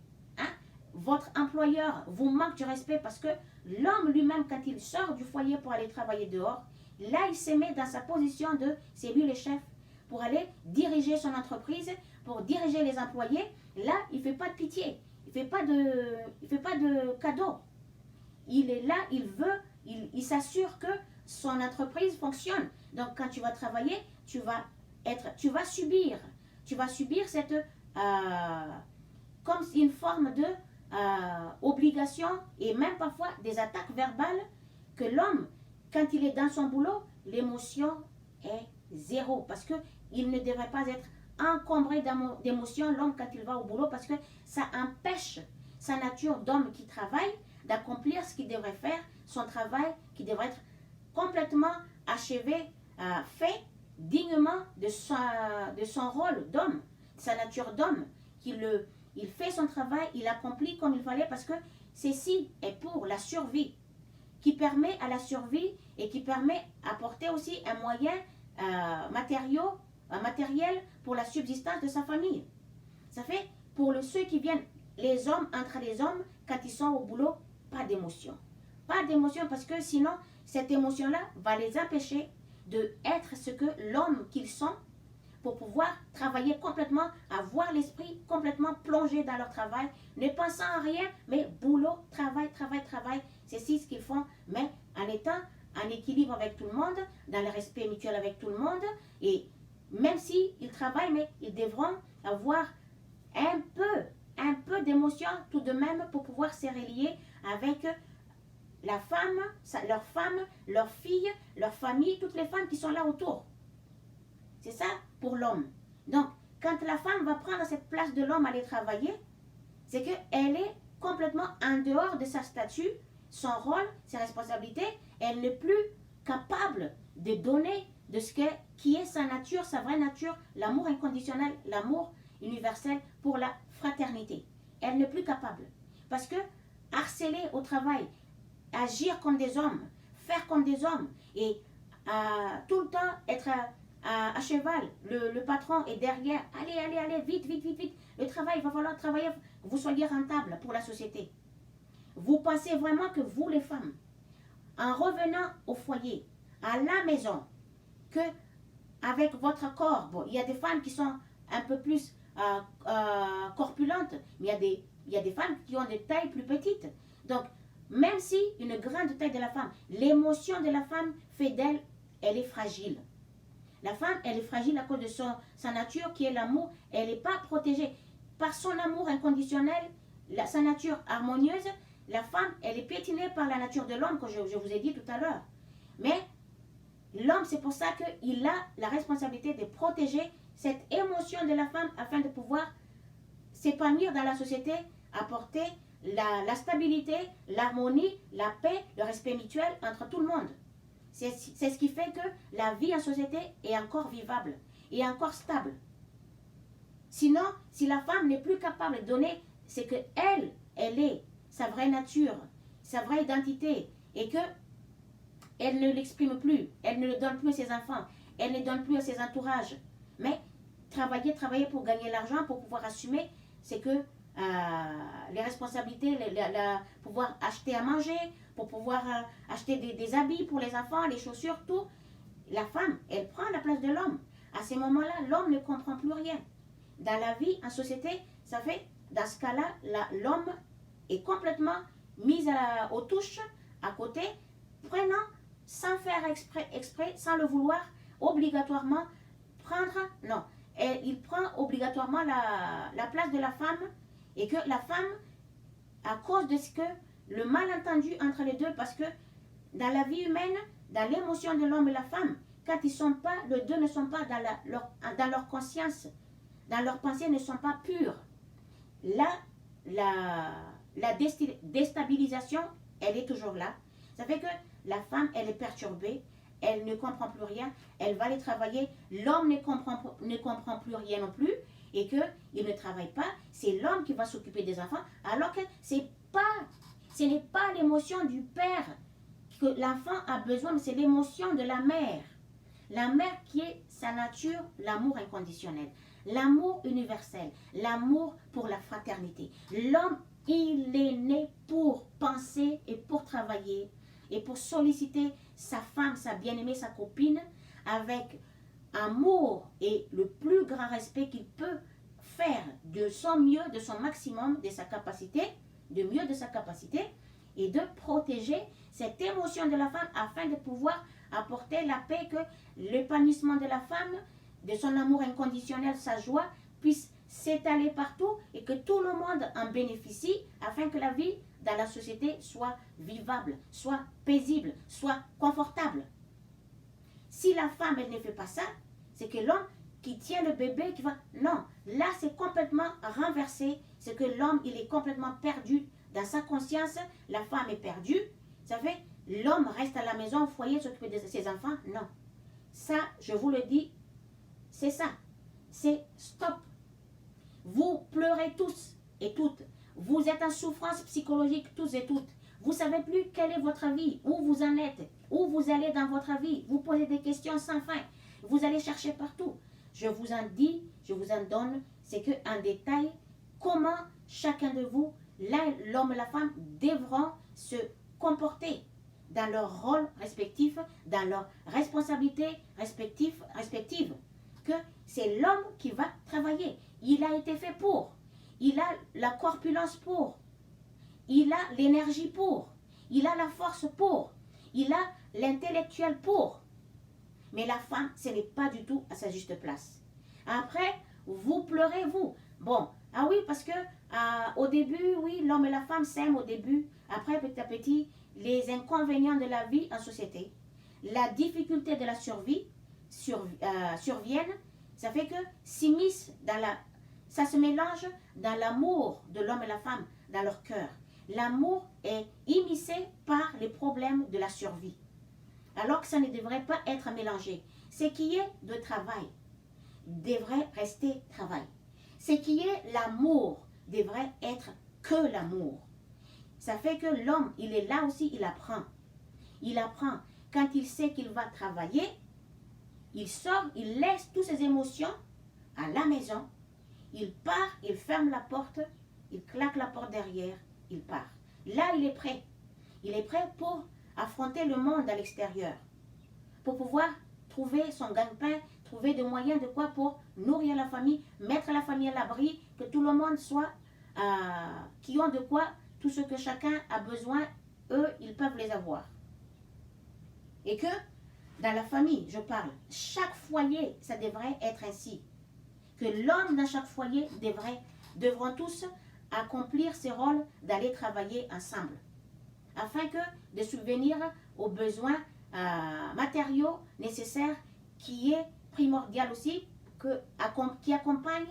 votre employeur vous manque du respect parce que l'homme lui-même, quand il sort du foyer pour aller travailler dehors, là, il se met dans sa position de c'est lui le chef pour aller diriger son entreprise, pour diriger les employés. Là, il ne fait pas de pitié, il ne fait pas de cadeau. Il est là, il s'assure que son entreprise fonctionne. Donc, quand tu vas travailler, tu vas subir cette comme une forme obligations et même parfois des attaques verbales que l'homme, quand il est dans son boulot, l'émotion est zéro parce qu'il ne devrait pas être encombré d'émotions l'homme quand il va au boulot parce que ça empêche sa nature d'homme qui travaille d'accomplir ce qu'il devrait faire, son travail qui devrait être complètement achevé, fait dignement de son rôle d'homme, sa nature d'homme, il fait son travail, il accomplit comme il fallait parce que ceci est pour la survie, qui permet à la survie et qui permet d'apporter aussi un moyen matériel pour la subsistance de sa famille. Ça fait pour ceux qui viennent, les hommes, entre les hommes, quand ils sont au boulot, pas d'émotion. Pas d'émotion parce que sinon, cette émotion-là va les empêcher d'être ce que l'homme qu'ils sont pour pouvoir travailler complètement, avoir l'esprit complètement plongé dans leur travail, ne pensant à rien, mais boulot, travail, travail, travail. C'est ce qu'ils font, mais en étant en équilibre avec tout le monde, dans le respect mutuel avec tout le monde, et même s'ils travaillent, mais ils devront avoir un peu d'émotion tout de même pour pouvoir se relier avec la femme, leur fille, leur famille, toutes les femmes qui sont là autour. C'est ça pour l'homme. Donc, quand la femme va prendre cette place de l'homme à aller travailler, c'est qu'elle est complètement en dehors de sa statut, son rôle, ses responsabilités. Elle n'est plus capable de donner de qui est sa nature, sa vraie nature, l'amour inconditionnel, l'amour universel pour la fraternité. Elle n'est plus capable. Parce que harceler au travail, agir comme des hommes, faire comme des hommes et tout le temps être à cheval, le patron est derrière, allez, vite, le travail, il va falloir travailler, que vous soyez rentable pour la société. Vous pensez vraiment que vous les femmes, en revenant au foyer, à la maison, que avec votre corps, bon, il y a des femmes qui sont un peu plus corpulentes, mais il y a des femmes qui ont des tailles plus petites. Donc, même si une grande taille de la femme, l'émotion de la femme fait d'elle, elle est fragile. La femme, elle est fragile à cause de sa nature qui est l'amour. Elle n'est pas protégée. Par son amour inconditionnel, sa nature harmonieuse, la femme, elle est piétinée par la nature de l'homme, que je vous ai dit tout à l'heure. Mais l'homme, c'est pour ça qu'il a la responsabilité de protéger cette émotion de la femme afin de pouvoir s'épanouir dans la société, apporter la stabilité, l'harmonie, la paix, le respect mutuel entre tout le monde. C'est ce qui fait que la vie en société est encore vivable et encore stable. Sinon, si la femme n'est plus capable de donner ce qu'elle est, sa vraie nature, sa vraie identité, et que elle ne l'exprime plus, elle ne le donne plus à ses enfants, elle ne le donne plus à ses entourages, mais travailler pour gagner l'argent, pour pouvoir assumer, c'est que les responsabilités, pouvoir acheter à manger, pour pouvoir acheter des habits pour les enfants, les chaussures, tout. La femme, elle prend la place de l'homme. À ces moments-là, l'homme ne comprend plus rien. Dans la vie, en société, ça fait, dans ce cas-là, l'homme est complètement mis aux touches, à côté, prenant, sans faire exprès, sans le vouloir, obligatoirement, il prend obligatoirement la place de la femme, et que la femme, à cause de ce que le malentendu entre les deux, parce que dans la vie humaine, dans l'émotion de l'homme et la femme, quand ils sont pas, les deux ne sont pas dans leur conscience, dans leurs pensées ne sont pas pures. Là, la déstabilisation, elle est toujours là. Ça fait que la femme, elle est perturbée, elle ne comprend plus rien, elle va aller travailler, l'homme ne comprend plus rien non plus, et qu'il ne travaille pas, c'est l'homme qui va s'occuper des enfants, alors que ce n'est pas l'émotion du père que l'enfant a besoin, mais c'est l'émotion de la mère. La mère qui est sa nature, l'amour inconditionnel, l'amour universel, l'amour pour la fraternité. L'homme, il est né pour penser et pour travailler et pour solliciter sa femme, sa bien-aimée, sa copine, avec amour et le plus grand respect qu'il peut faire de son mieux, de son maximum, de sa capacité, de mieux de sa capacité, et de protéger cette émotion de la femme afin de pouvoir apporter la paix, que l'épanouissement de la femme, de son amour inconditionnel, sa joie, puisse s'étaler partout et que tout le monde en bénéficie afin que la vie dans la société soit vivable, soit paisible, soit confortable. Si la femme, elle ne fait pas ça, c'est que l'homme qui tient le bébé, qui va... Non, là, c'est complètement renversé. C'est que l'homme, il est complètement perdu dans sa conscience. La femme est perdue. Ça fait, l'homme reste à la maison, au foyer, s'occuper de ses enfants. Non. Ça, je vous le dis, c'est ça. C'est stop. Vous pleurez tous et toutes. Vous êtes en souffrance psychologique tous et toutes. Vous ne savez plus quelle est votre vie, où vous en êtes, où vous allez dans votre vie. Vous posez des questions sans fin. Vous allez chercher partout. Je vous en dis, je vous en donne, c'est qu'en détail, comment chacun de vous, l'homme et la femme, devront se comporter dans leur rôle respectif, dans leurs responsabilités respectives. Que c'est l'homme qui va travailler. Il a été fait pour. Il a la corpulence pour. Il a l'énergie pour. Il a la force pour. Il a l'intellectuel pour. Mais la femme, ce n'est pas du tout à sa juste place. Après, vous pleurez, vous. Bon, ah oui, parce que au début, oui, l'homme et la femme s'aiment au début. Après, petit à petit, les inconvénients de la vie en société, la difficulté de la survie surviennent. Ça fait que ça se mélange dans l'amour de l'homme et la femme, dans leur cœur. L'amour est immiscé par les problèmes de la survie. Alors que ça ne devrait pas être mélangé. Ce qui est de travail devrait rester travail. Ce qui est l'amour devrait être que l'amour. Ça fait que l'homme, il est là aussi, il apprend. Il apprend. Quand il sait qu'il va travailler, il sort, il laisse toutes ses émotions à la maison. Il part, il ferme la porte, il claque la porte derrière, il part. Là, il est prêt. Il est prêt pour affronter le monde à l'extérieur. Pour pouvoir trouver son gagne-pain, trouver des moyens de quoi pour nourrir la famille, mettre la famille à l'abri, que tout le monde soit, qui ont de quoi, tout ce que chacun a besoin, eux, ils peuvent les avoir. Et que, dans la famille, je parle, chaque foyer, ça devrait être ainsi. Que l'homme dans chaque foyer devront tous accomplir ce rôle d'aller travailler ensemble. Afin que de subvenir aux besoins matériaux nécessaires qui est primordial aussi, qui accompagne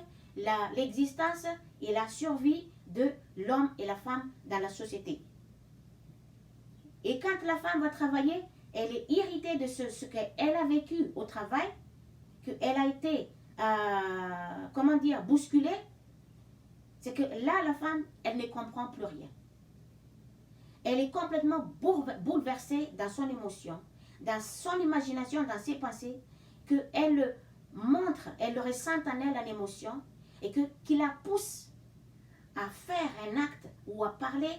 l'existence et la survie de l'homme et la femme dans la société. Et quand la femme va travailler, elle est irritée de ce qu'elle a vécu au travail, qu'elle a été, bousculée. C'est que là, la femme, elle ne comprend plus rien. Elle est complètement bouleversée dans son émotion, dans son imagination, dans ses pensées, qu'elle montre, elle ressent en elle en émotion, et qui la pousse à faire un acte ou à parler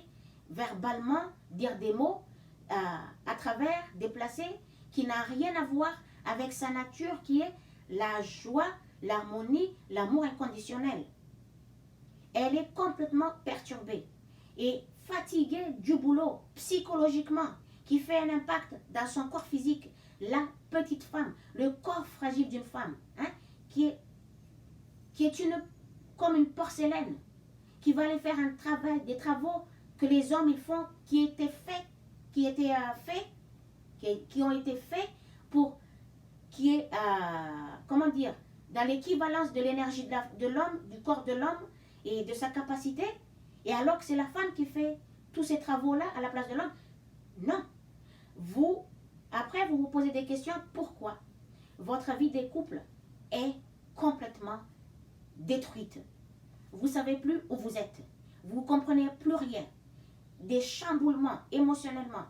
verbalement, dire des mots à travers, déplacés, qui n'a rien à voir avec sa nature qui est la joie, l'harmonie, l'amour inconditionnel. Elle est complètement perturbée et fatiguée du boulot psychologiquement qui fait un impact dans son corps physique. La petite femme, le corps fragile d'une femme, qui est comme une porcelaine, qui va aller faire des travaux que les hommes ils font, qui ont été faits pour, dans l'équivalence de l'énergie de l'homme, du corps de l'homme et de sa capacité, et alors que c'est la femme qui fait tous ces travaux-là à la place de l'homme. Non. Après, vous vous posez des questions. Pourquoi votre vie de couple est complètement détruite? Vous ne savez plus où vous êtes. Vous ne comprenez plus rien. Des chamboulements émotionnellement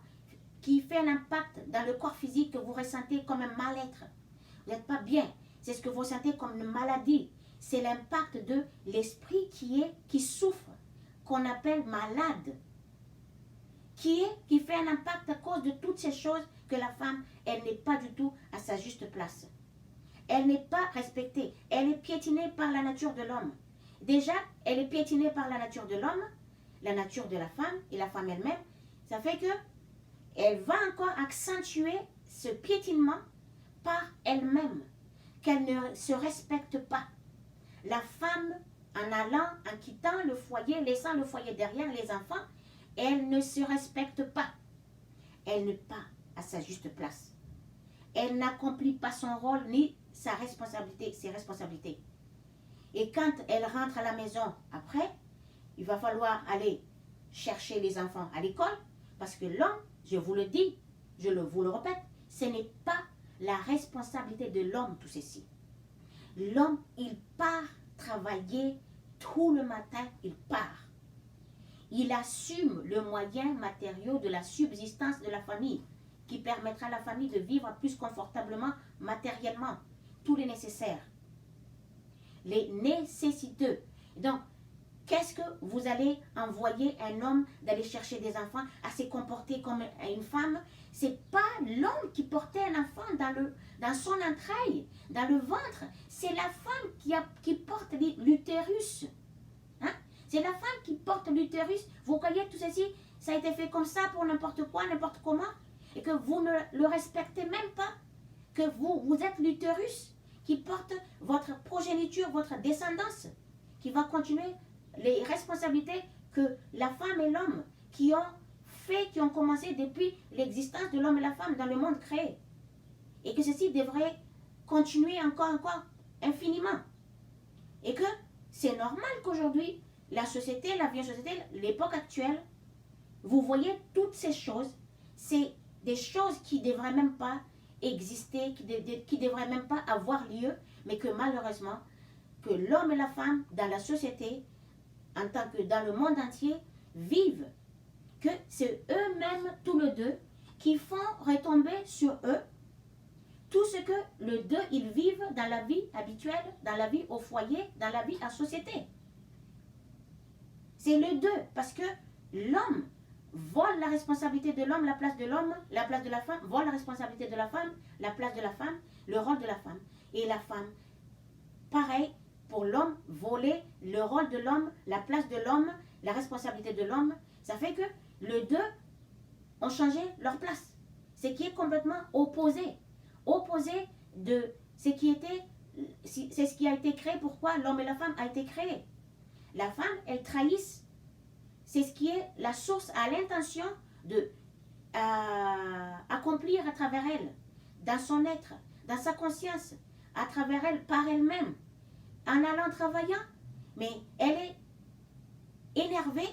qui fait un impact dans le corps physique que vous ressentez comme un mal-être. Vous n'êtes pas bien. C'est ce que vous ressentez comme une maladie. C'est l'impact de l'esprit qui souffre, qu'on appelle malade. Qui fait un impact à cause de toutes ces choses que la femme, elle n'est pas du tout à sa juste place. Elle n'est pas respectée. Elle est piétinée par la nature de l'homme. Déjà, elle est piétinée par la nature de l'homme, la nature de la femme et la femme elle-même. Ça fait que elle va encore accentuer ce piétinement par elle-même, qu'elle ne se respecte pas. La femme en allant, en quittant le foyer, laissant le foyer derrière les enfants, elle ne se respecte pas. Elle n'est pas à sa juste place. Elle n'accomplit pas son rôle ni sa responsabilité, ses responsabilités. Et quand elle rentre à la maison après, il va falloir aller chercher les enfants à l'école, parce que l'homme, je vous le dis, vous le répète, ce n'est pas la responsabilité de l'homme tout ceci. L'homme, il part travailler tout le matin, il part. Il assume le moyen matériau de la subsistance de la famille, qui permettra à la famille de vivre plus confortablement matériellement, tous les nécessaires. Les nécessiteux. Donc, qu'est-ce que vous allez envoyer un homme d'aller chercher des enfants, à se comporter comme une femme? C'est pas l'homme qui portait un enfant dans son entraille, dans le ventre. C'est la femme qui porte l'utérus. Hein? C'est la femme qui porte l'utérus. Vous voyez tout ceci, ça a été fait comme ça pour n'importe quoi, n'importe comment, et que vous ne le respectez même pas, que vous êtes l'utérus qui porte votre progéniture, votre descendance, qui va continuer les responsabilités que la femme et l'homme qui ont commencé depuis l'existence de l'homme et la femme dans le monde créé. Et que ceci devrait continuer encore infiniment. Et que c'est normal qu'aujourd'hui, la société, la vieille société, l'époque actuelle, vous voyez toutes ces choses, c'est des choses qui ne devraient même pas exister, qui ne devraient même pas avoir lieu, mais que malheureusement, que l'homme et la femme dans la société, en tant que dans le monde entier, vivent, que c'est eux-mêmes, tous les deux, qui font retomber sur eux tout ce que les deux, ils vivent dans la vie habituelle, dans la vie au foyer, dans la vie en société. C'est les deux, parce que l'homme vole la responsabilité de l'homme, la place de l'homme, la place de la femme, vole la responsabilité de la femme, la place de la femme, le rôle de la femme. Et la femme, pareil, pour l'homme, voler le rôle de l'homme, la place de l'homme, la responsabilité de l'homme, ça fait que les deux ont changé leur place. Ce qui est complètement opposé. Opposé de ce qui était, c'est ce qui a été créé, pourquoi l'homme et la femme a été créés. La femme, elle trahisse, c'est ce qui est la source à l'intention de accomplir à travers elle, dans son être, dans sa conscience, à travers elle, par elle-même, en allant travaillant, mais elle est énervée,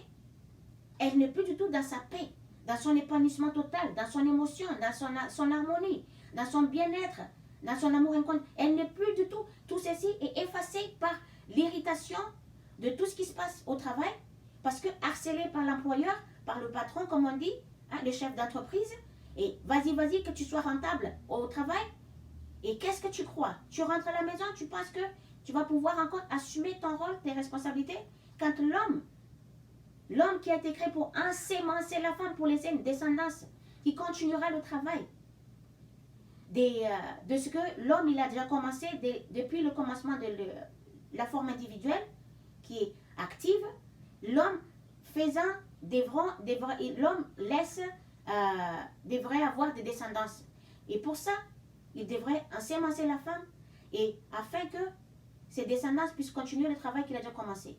elle n'est plus du tout dans sa paix, dans son épanouissement total, dans son émotion, dans son harmonie, dans son bien-être, dans son amour inconditionnel. Elle n'est plus du tout, tout ceci est effacé par l'irritation de tout ce qui se passe au travail, parce que harcelé par l'employeur, par le patron, comme on dit, hein, le chef d'entreprise, et vas-y, que tu sois rentable au travail. Et qu'est-ce que tu crois? Tu rentres à la maison, tu penses que tu vas pouvoir encore assumer ton rôle, tes responsabilités, quand l'homme qui a été créé pour ensemencer la femme, pour laisser une descendance, qui continuera le travail, de ce que l'homme il a déjà commencé depuis le commencement de la forme individuelle, qui est active, l'homme faisant l'homme devrait avoir des descendances. Et pour ça, il devrait ensemencer la femme, et afin que ses descendances puissent continuer le travail qu'il a déjà commencé.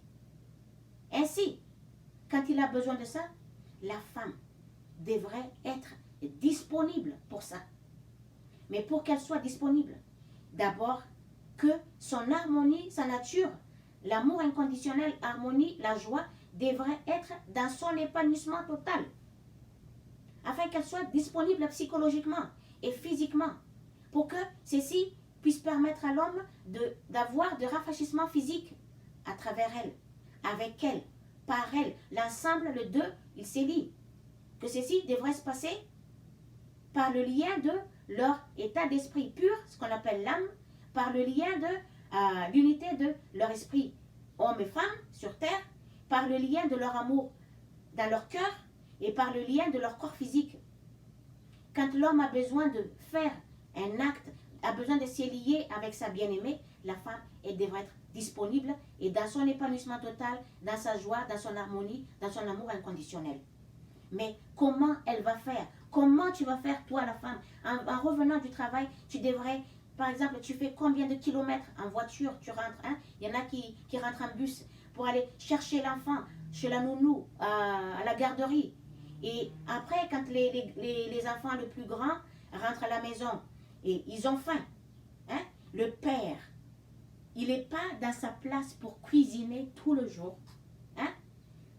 Ainsi, quand il a besoin de ça, la femme devrait être disponible pour ça. Mais pour qu'elle soit disponible, d'abord que son harmonie, sa nature, l'amour inconditionnel, harmonie, la joie, devrait être dans son épanouissement total. Afin qu'elle soit disponible psychologiquement et physiquement. Pour que ceci puisse permettre à l'homme d'avoir de rafraîchissement physique à travers elle, avec elle, par elle. L'ensemble, le deux, il s'est lié. Que ceci devrait se passer par le lien de leur état d'esprit pur, ce qu'on appelle l'âme, par le lien de l'unité de leur esprit, hommes et femmes sur terre, par le lien de leur amour dans leur cœur et par le lien de leur corps physique. Quand l'homme a besoin de faire un acte, a besoin de se lier avec sa bien-aimée, la femme, elle devrait être disponible et dans son épanouissement total, dans sa joie, dans son harmonie, dans son amour inconditionnel. Mais comment elle va faire? Comment tu vas faire, toi, la femme? En revenant du travail, tu devrais, par exemple, tu fais combien de kilomètres en voiture? Tu rentres, hein? Il y en a qui rentrent en bus. pour aller chercher l'enfant chez la nounou, à la garderie. Et après, quand les enfants les plus grands rentrent à la maison et ils ont faim, hein, le père, il n'est pas dans sa place pour cuisiner tout le jour, hein,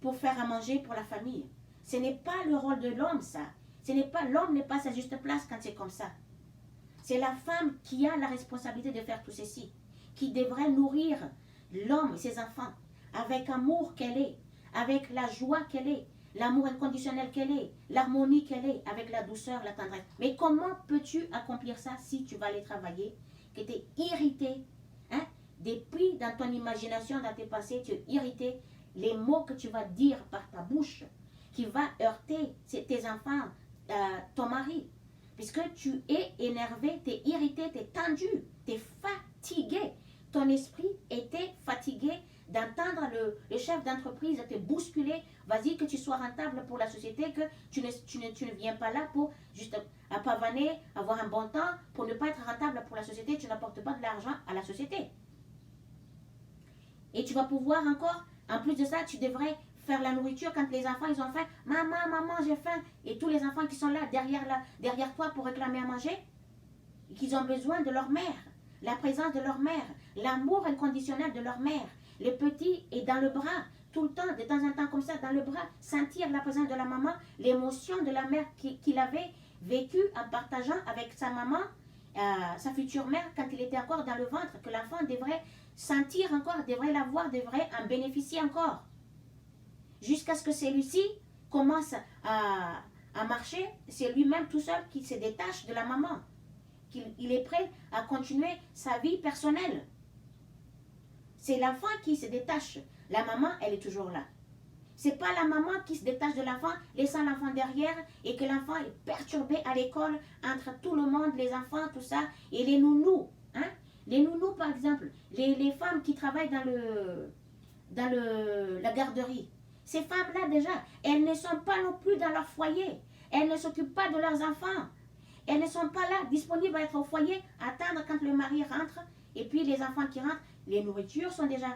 pour faire à manger pour la famille. Ce n'est pas le rôle de l'homme, ça. L'homme n'est pas à sa juste place quand c'est comme ça. C'est la femme qui a la responsabilité de faire tout ceci, qui devrait nourrir l'homme et ses enfants avec l'amour qu'elle est, avec la joie qu'elle est, l'amour inconditionnel qu'elle est, l'harmonie qu'elle est, avec la douceur, la tendresse. Mais comment peux-tu accomplir ça si tu vas aller travailler, que tu es irrité, hein? Depuis dans ton imagination, dans tes pensées, tu es irrité, les mots que tu vas dire par ta bouche, qui va heurter tes enfants, ton mari. Puisque tu es énervé, tu es irrité, tu es tendu, tu es fatigué. Ton esprit était fatigué d'entendre le chef d'entreprise te bousculer. Vas-y, que tu sois rentable pour la société, que tu ne viens pas là pour juste à pavaner, avoir un bon temps, pour ne pas être rentable pour la société. Tu n'apportes pas de l'argent à la société. Et tu vas pouvoir encore, en plus de ça, tu devrais faire la nourriture quand les enfants ils ont faim. Maman, j'ai faim. Et tous les enfants qui sont là, derrière toi pour réclamer à manger, qu'ils ont besoin de leur mère, la présence de leur mère, l'amour inconditionnel de leur mère. Le petit est dans le bras, tout le temps, de temps en temps comme ça, dans le bras, sentir la présence de la maman, l'émotion de la mère qu'il avait vécue en partageant avec sa maman, sa future mère, quand il était encore dans le ventre, que l'enfant devrait sentir encore, devrait la voir, devrait en bénéficier encore. Jusqu'à ce que celui-ci commence à marcher, c'est lui-même tout seul qui se détache de la maman, qu'il est prêt à continuer sa vie personnelle. C'est l'enfant qui se détache. La maman, elle est toujours là. C'est pas la maman qui se détache de l'enfant, laissant l'enfant derrière et que l'enfant est perturbé à l'école entre tout le monde, les enfants, tout ça, et les nounous. Hein? Les nounous, par exemple, les femmes qui travaillent dans la garderie. Ces femmes-là, déjà, elles ne sont pas non plus dans leur foyer. Elles ne s'occupent pas de leurs enfants. Elles ne sont pas là, disponibles à être au foyer, attendre quand le mari rentre. Et puis les enfants qui rentrent, les nourritures sont déjà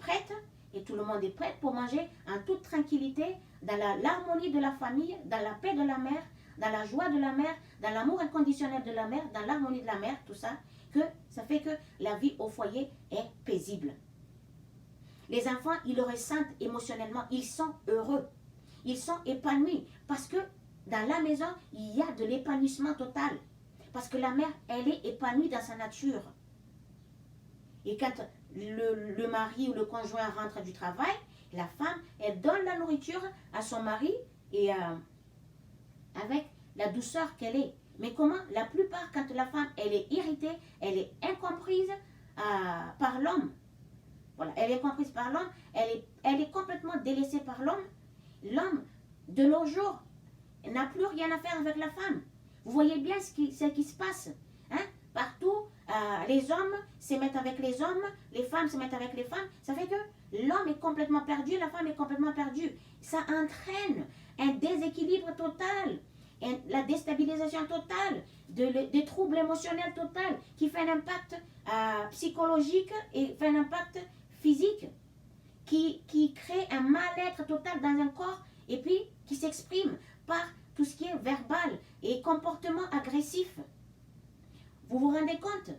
prêtes. Et tout le monde est prêt pour manger en toute tranquillité, dans l'harmonie de la famille, dans la paix de la mère, dans la joie de la mère, dans l'amour inconditionnel de la mère, dans l'harmonie de la mère, tout ça. Que ça fait que la vie au foyer est paisible. Les enfants, ils le ressentent émotionnellement. Ils sont heureux. Ils sont épanouis. Parce que dans la maison, il y a de l'épanouissement total. Parce que la mère, elle est épanouie dans sa nature. Et quand le mari ou le conjoint rentre du travail, la femme, elle donne la nourriture à son mari et avec la douceur qu'elle est. Mais comment? La plupart, quand la femme, elle est irritée, elle est incomprise par l'homme. Voilà, elle est comprise par l'homme, elle est complètement délaissée par l'homme. L'homme, de nos jours, n'a plus rien à faire avec la femme. Vous voyez bien ce qui se passe. Hein? Partout, les hommes se mettent avec les hommes, les femmes se mettent avec les femmes. Ça fait que l'homme est complètement perdu, la femme est complètement perdue. Ça entraîne un déséquilibre total, la déstabilisation totale, des troubles émotionnels total, qui fait un impact psychologique et fait un impact physique, qui crée un mal-être total dans un corps et puis qui s'exprime par tout ce qui est verbal et comportement agressif. Vous vous rendez compte?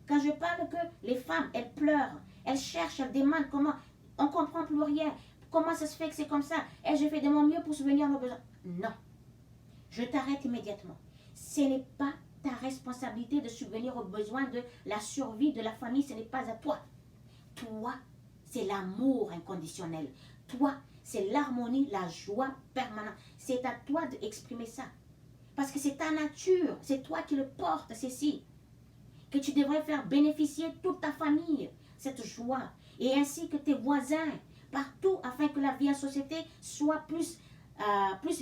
Quand je parle que les femmes, elles pleurent, elles cherchent, elles demandent comment, on ne comprend plus rien, comment ça se fait que c'est comme ça, et je fais de mon mieux pour subvenir à nos besoins. Non, je t'arrête immédiatement. Ce n'est pas ta responsabilité de subvenir aux besoins de la survie de la famille, ce n'est pas à toi. Toi, c'est l'amour inconditionnel. Toi, c'est l'harmonie, la joie permanente. C'est à toi d'exprimer ça. Parce que c'est ta nature, c'est toi qui le portes, ceci. Que tu devrais faire bénéficier toute ta famille, cette joie. Et ainsi que tes voisins, partout, afin que la vie en société soit plus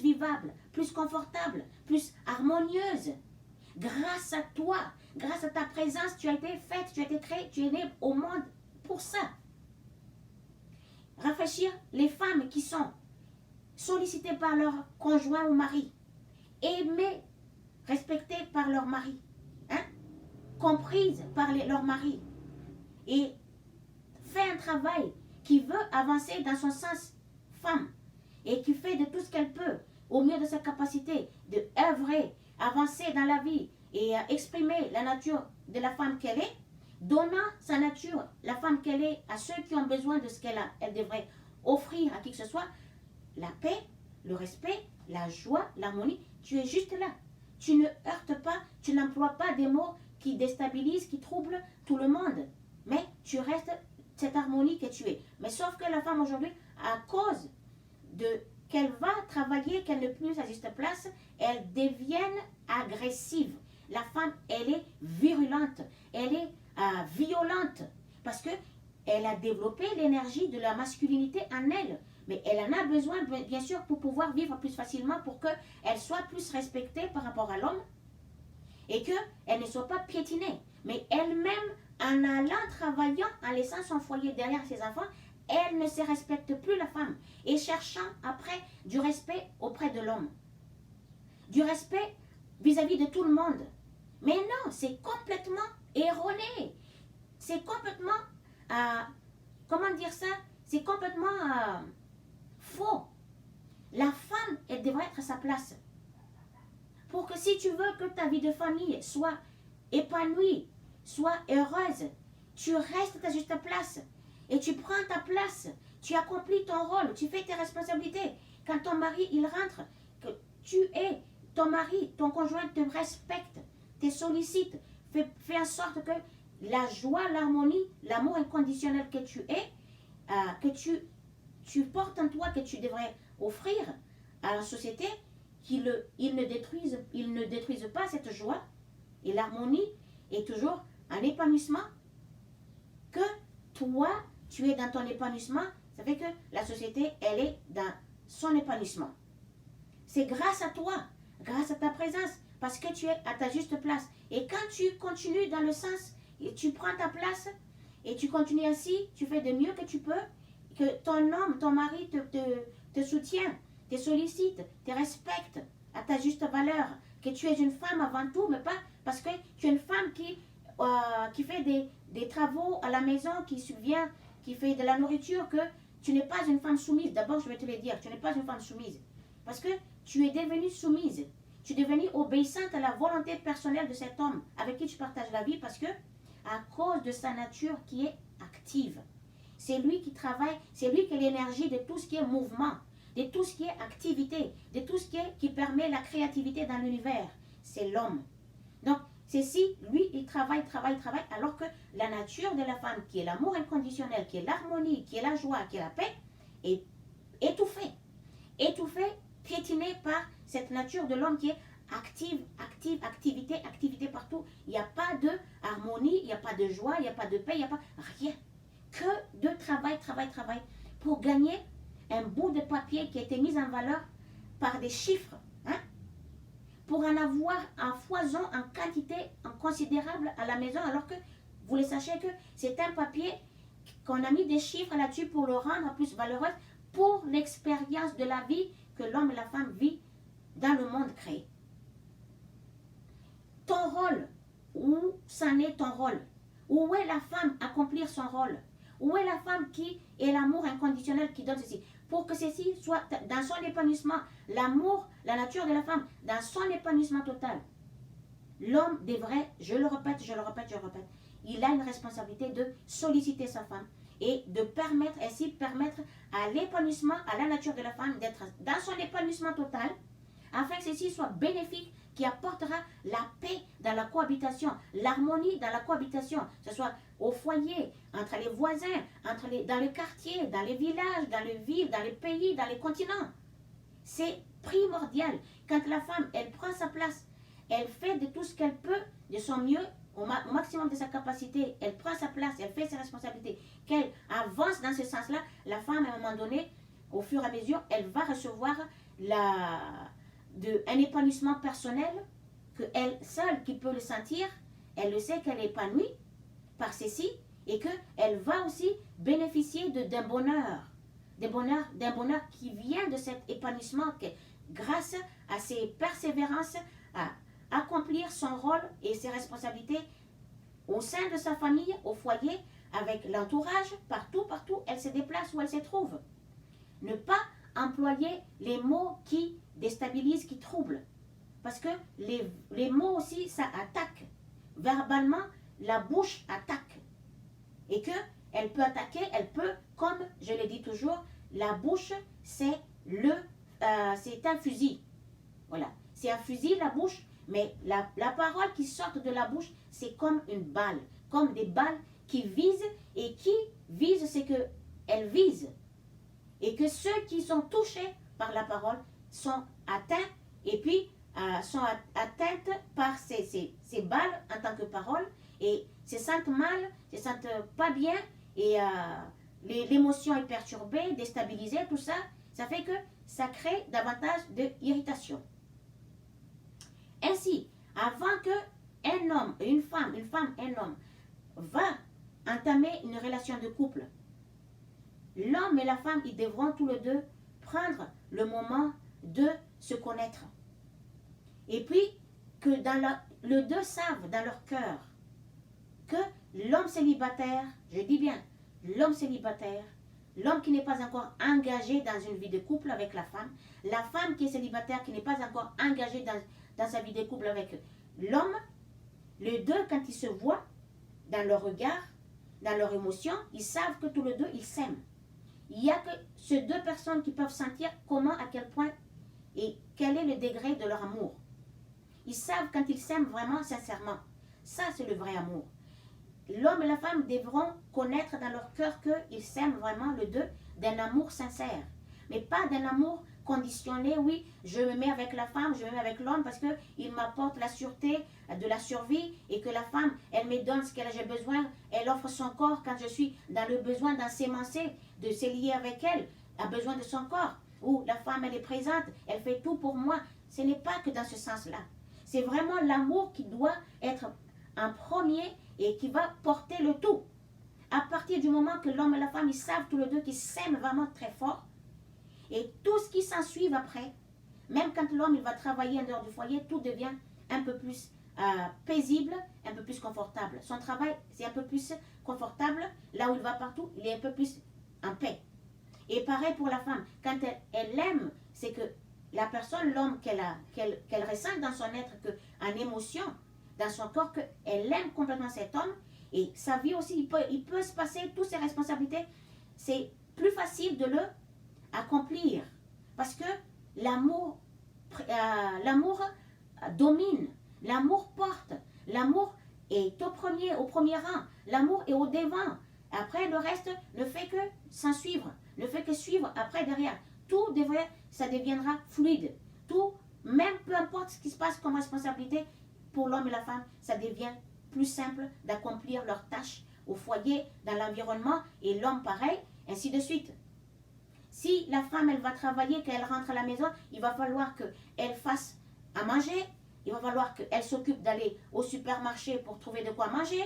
vivable, plus confortable, plus harmonieuse. Grâce à toi, grâce à ta présence, tu as été faite, tu as été créée, tu es né au monde pour ça. Rafraîchir les femmes qui sont sollicitées par leur conjoint ou mari, aimées, respectées par leur mari, hein? Comprises par leur mari, et fait un travail qui veut avancer dans son sens femme et qui fait de tout ce qu'elle peut au mieux de sa capacité de œuvrer, avancer dans la vie et exprimer la nature de la femme qu'elle est, donnant sa nature, la femme qu'elle est, à ceux qui ont besoin de ce qu'elle a, elle devrait offrir à qui que ce soit, la paix, le respect, la joie, l'harmonie. Tu es juste là. Tu ne heurtes pas, tu n'emploies pas des mots qui déstabilisent, qui troublent tout le monde. Mais tu restes cette harmonie que tu es. Mais sauf que la femme aujourd'hui, à cause de qu'elle va travailler, qu'elle n'est plus à juste place, elle devient agressive. La femme, elle est virulente, elle est violente, parce que elle a développé l'énergie de la masculinité en elle. Mais elle en a besoin, bien sûr, pour pouvoir vivre plus facilement, pour qu'elle soit plus respectée par rapport à l'homme et qu'elle ne soit pas piétinée. Mais elle-même, en allant travaillant, en laissant son foyer derrière ses enfants, elle ne se respecte plus, la femme, et cherchant après du respect auprès de l'homme. Du respect vis-à-vis de tout le monde. Mais non, c'est complètement erroné. C'est complètement, comment dire ça? C'est complètement faux. La femme, elle devrait être à sa place. Pour que si tu veux que ta vie de famille soit épanouie, soit heureuse, tu restes à ta juste place. Et tu prends ta place. Tu accomplis ton rôle. Tu fais tes responsabilités. Quand ton mari, il rentre, que tu es, ton mari, ton conjoint te respecte, te sollicite, fais en sorte que la joie, l'harmonie, l'amour inconditionnel que tu es, que tu portes en toi, que tu devrais offrir à la société, ils ne détruisent pas cette joie et l'harmonie est toujours un épanouissement, que toi, tu es dans ton épanouissement, ça fait que la société, elle est dans son épanouissement. C'est grâce à toi, grâce à ta présence, parce que tu es à ta juste place. Et quand tu continues dans le sens, et tu prends ta place, et tu continues ainsi, tu fais de mieux que tu peux, que ton homme, ton mari te soutient, te sollicite, te respecte à ta juste valeur, que tu es une femme avant tout, mais pas parce que tu es une femme qui fait des travaux à la maison, qui subvient, qui fait de la nourriture, que tu n'es pas une femme soumise. D'abord, je vais te le dire, tu n'es pas une femme soumise. Parce que tu es devenue soumise. Tu es devenue obéissante à la volonté personnelle de cet homme avec qui tu partages la vie, parce que à cause de sa nature qui est active. C'est lui qui travaille, c'est lui qui a l'énergie de tout ce qui est mouvement, de tout ce qui est activité, de tout ce qui permet la créativité dans l'univers. C'est l'homme. Donc, c'est si lui, il travaille, alors que la nature de la femme, qui est l'amour inconditionnel, qui est l'harmonie, qui est la joie, qui est la paix, est étouffée. Étouffée, piétinée par cette nature de l'homme qui est activité partout. Il n'y a pas de harmonie, il n'y a pas de joie, il n'y a pas de paix, il n'y a pas rien. Que de travail, pour gagner un bout de papier qui a été mis en valeur par des chiffres, pour en avoir en foison, en quantité, en considérable à la maison, alors que vous le sachez que c'est un papier qu'on a mis des chiffres là-dessus pour le rendre plus valeureux, pour l'expérience de la vie que l'homme et la femme vivent dans le monde créé. Ton rôle, où s'en est ton rôle? Où est la femme accomplir son rôle? Où est la femme qui est l'amour inconditionnel qui donne ceci? Pour que ceci soit dans son épanouissement, l'amour, la nature de la femme, dans son épanouissement total. L'homme devrait, je le répète, il a une responsabilité de solliciter sa femme et de permettre à l'épanouissement, à la nature de la femme d'être dans son épanouissement total, afin que ceci soit bénéfique, qui apportera la paix dans la cohabitation, l'harmonie dans la cohabitation, que ce soit au foyer, entre les voisins, dans le quartier, dans les villages, dans les villes, dans les pays, dans les continents. C'est primordial. Quand la femme, elle prend sa place, elle fait de tout ce qu'elle peut, de son mieux, au maximum de sa capacité, elle prend sa place, elle fait ses responsabilités, qu'elle avance dans ce sens-là, la femme, à un moment donné, au fur et à mesure, elle va recevoir un épanouissement personnel, que elle seule qui peut le sentir, elle le sait qu'elle est épanouie par ceci, et qu'elle va aussi bénéficier d'un bonheur, d'un bonheur qui vient de cet épanouissement, grâce à ses persévérances, à accomplir son rôle et ses responsabilités au sein de sa famille, au foyer, avec l'entourage, partout, elle se déplace où elle se trouve. Ne pas employer les mots qui déstabilisent, qui troublent. Parce que les mots aussi, ça attaque. Verbalement, la bouche attaque. Et que elle peut attaquer, elle peut, comme je le dis toujours, la bouche, c'est un fusil. Voilà. C'est un fusil, la bouche, mais la parole qui sort de la bouche, c'est comme une balle. Comme des balles qui visent, et qui visent, c'est qu'elles visent. Et que ceux qui sont touchés par la parole sont atteints, et puis sont atteintes par ces balles en tant que parole, et se sentent mal, se sentent pas bien, et l'émotion est perturbée, déstabilisée, tout ça, ça fait que ça crée davantage d'irritation. Ainsi, avant que un homme et une femme, un homme, va entamer une relation de couple, l'homme et la femme, ils devront tous les deux prendre le moment de se connaître. Et puis, que les deux savent dans leur cœur que l'homme célibataire, je dis bien, l'homme célibataire, l'homme qui n'est pas encore engagé dans une vie de couple avec la femme qui est célibataire, qui n'est pas encore engagée dans sa vie de couple avec l'homme, les deux, quand ils se voient, dans leur regard, dans leur émotion, ils savent que tous les deux, ils s'aiment. Il n'y a que ces deux personnes qui peuvent sentir comment, à quel point et quel est le degré de leur amour. Ils savent quand ils s'aiment vraiment, sincèrement. Ça, c'est le vrai amour. L'homme et la femme devront connaître dans leur cœur qu'ils s'aiment vraiment les deux d'un amour sincère. Mais pas d'un amour conditionné, oui, je me mets avec la femme, je me mets avec l'homme parce qu'il m'apporte la sûreté de la survie et que la femme, elle me donne ce qu'elle a besoin, elle offre son corps quand je suis dans le besoin d'en s'émancer, de se lier avec elle, a besoin de son corps. Ou la femme, elle est présente, elle fait tout pour moi. Ce n'est pas que dans ce sens-là. C'est vraiment l'amour qui doit être en premier et qui va porter le tout. À partir du moment que l'homme et la femme, ils savent tous les deux qu'ils s'aiment vraiment très fort, et tout ce qui s'ensuit après, même quand l'homme il va travailler en dehors du foyer, tout devient un peu plus paisible, un peu plus confortable. Son travail, c'est un peu plus confortable. Là où il va partout, il est un peu plus en paix. Et pareil pour la femme. Quand elle aime, c'est que la personne, l'homme qu'elle ressent dans son être, en émotion, dans son corps, qu'elle aime complètement cet homme. Et sa vie aussi, il peut se passer toutes ses responsabilités. C'est plus facile de le accomplir. Parce que l'amour domine. L'amour porte. L'amour est au premier rang. L'amour est au devant. Après, le reste ne fait que s'en suivre. Ne fait que suivre après, derrière. Tout ça deviendra fluide. Tout, même peu importe ce qui se passe comme responsabilité, pour l'homme et la femme, ça devient plus simple d'accomplir leurs tâches au foyer, dans l'environnement, et l'homme pareil, ainsi de suite. Si la femme, elle va travailler, qu'elle rentre à la maison, il va falloir qu'elle fasse à manger, il va falloir qu'elle s'occupe d'aller au supermarché pour trouver de quoi manger,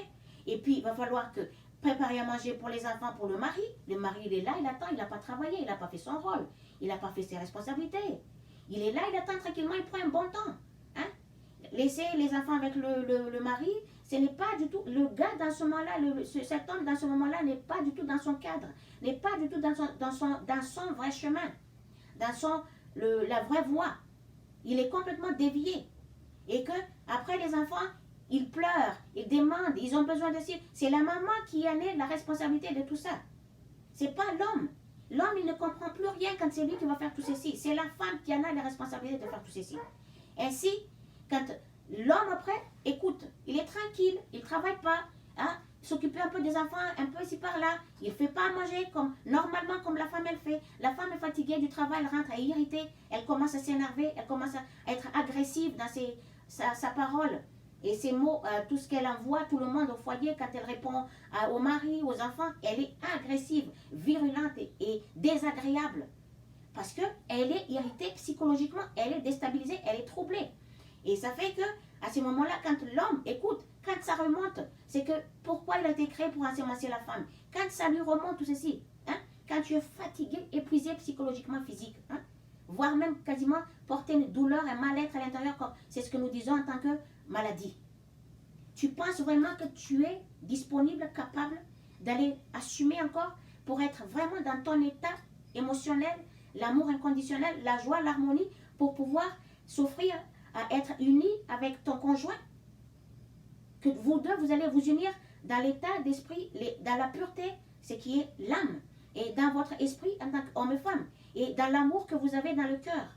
et puis il va falloir que préparer à manger pour les enfants, pour le mari. Le mari, il est là, il attend, il n'a pas travaillé, il n'a pas fait son rôle, il n'a pas fait ses responsabilités. Il est là, il attend tranquillement, il prend un bon temps. Hein? Laisser les enfants avec le mari, ce n'est pas du tout, le gars dans ce moment-là, cet homme dans ce moment-là n'est pas du tout dans son cadre, n'est pas du tout dans son vrai chemin, dans la vraie voie. Il est complètement dévié. Et que après les enfants, ils pleurent, ils demandent, ils ont besoin de ça. C'est la maman qui en est la responsabilité de tout ça. C'est pas l'homme. L'homme, il ne comprend plus rien quand c'est lui qui va faire tout ceci. C'est la femme qui en a la responsabilité de faire tout ceci. Ainsi, quand l'homme après, écoute, il est tranquille, il ne travaille pas, hein, s'occuper un peu des enfants, un peu ici par là, il ne fait pas à manger normalement comme la femme elle fait. La femme est fatiguée du travail, elle rentre, elle est irritée, elle commence à s'énerver, elle commence à être agressive dans sa parole. Et ses mots, tout ce qu'elle envoie, tout le monde au foyer, quand elle répond au mari, aux enfants, elle est agressive, virulente et désagréable. Parce qu'elle est irritée psychologiquement, elle est déstabilisée, elle est troublée. Et ça fait que, à ce moment-là, quand l'homme écoute, quand ça remonte, c'est que pourquoi il a été créé pour ensemencer la femme. Quand ça lui remonte tout ceci, hein, quand tu es fatigué, épuisé psychologiquement, physique, hein, voire même quasiment porter une douleur, un mal-être à l'intérieur, c'est ce que nous disons en tant que maladie. Tu penses vraiment que tu es disponible, capable d'aller assumer encore pour être vraiment dans ton état émotionnel, l'amour inconditionnel, la joie, l'harmonie, pour pouvoir s'offrir à être unis avec ton conjoint. Que vous deux, vous allez vous unir dans l'état d'esprit, dans la pureté, ce qui est l'âme, et dans votre esprit en tant qu'homme et femme, et dans l'amour que vous avez dans le cœur,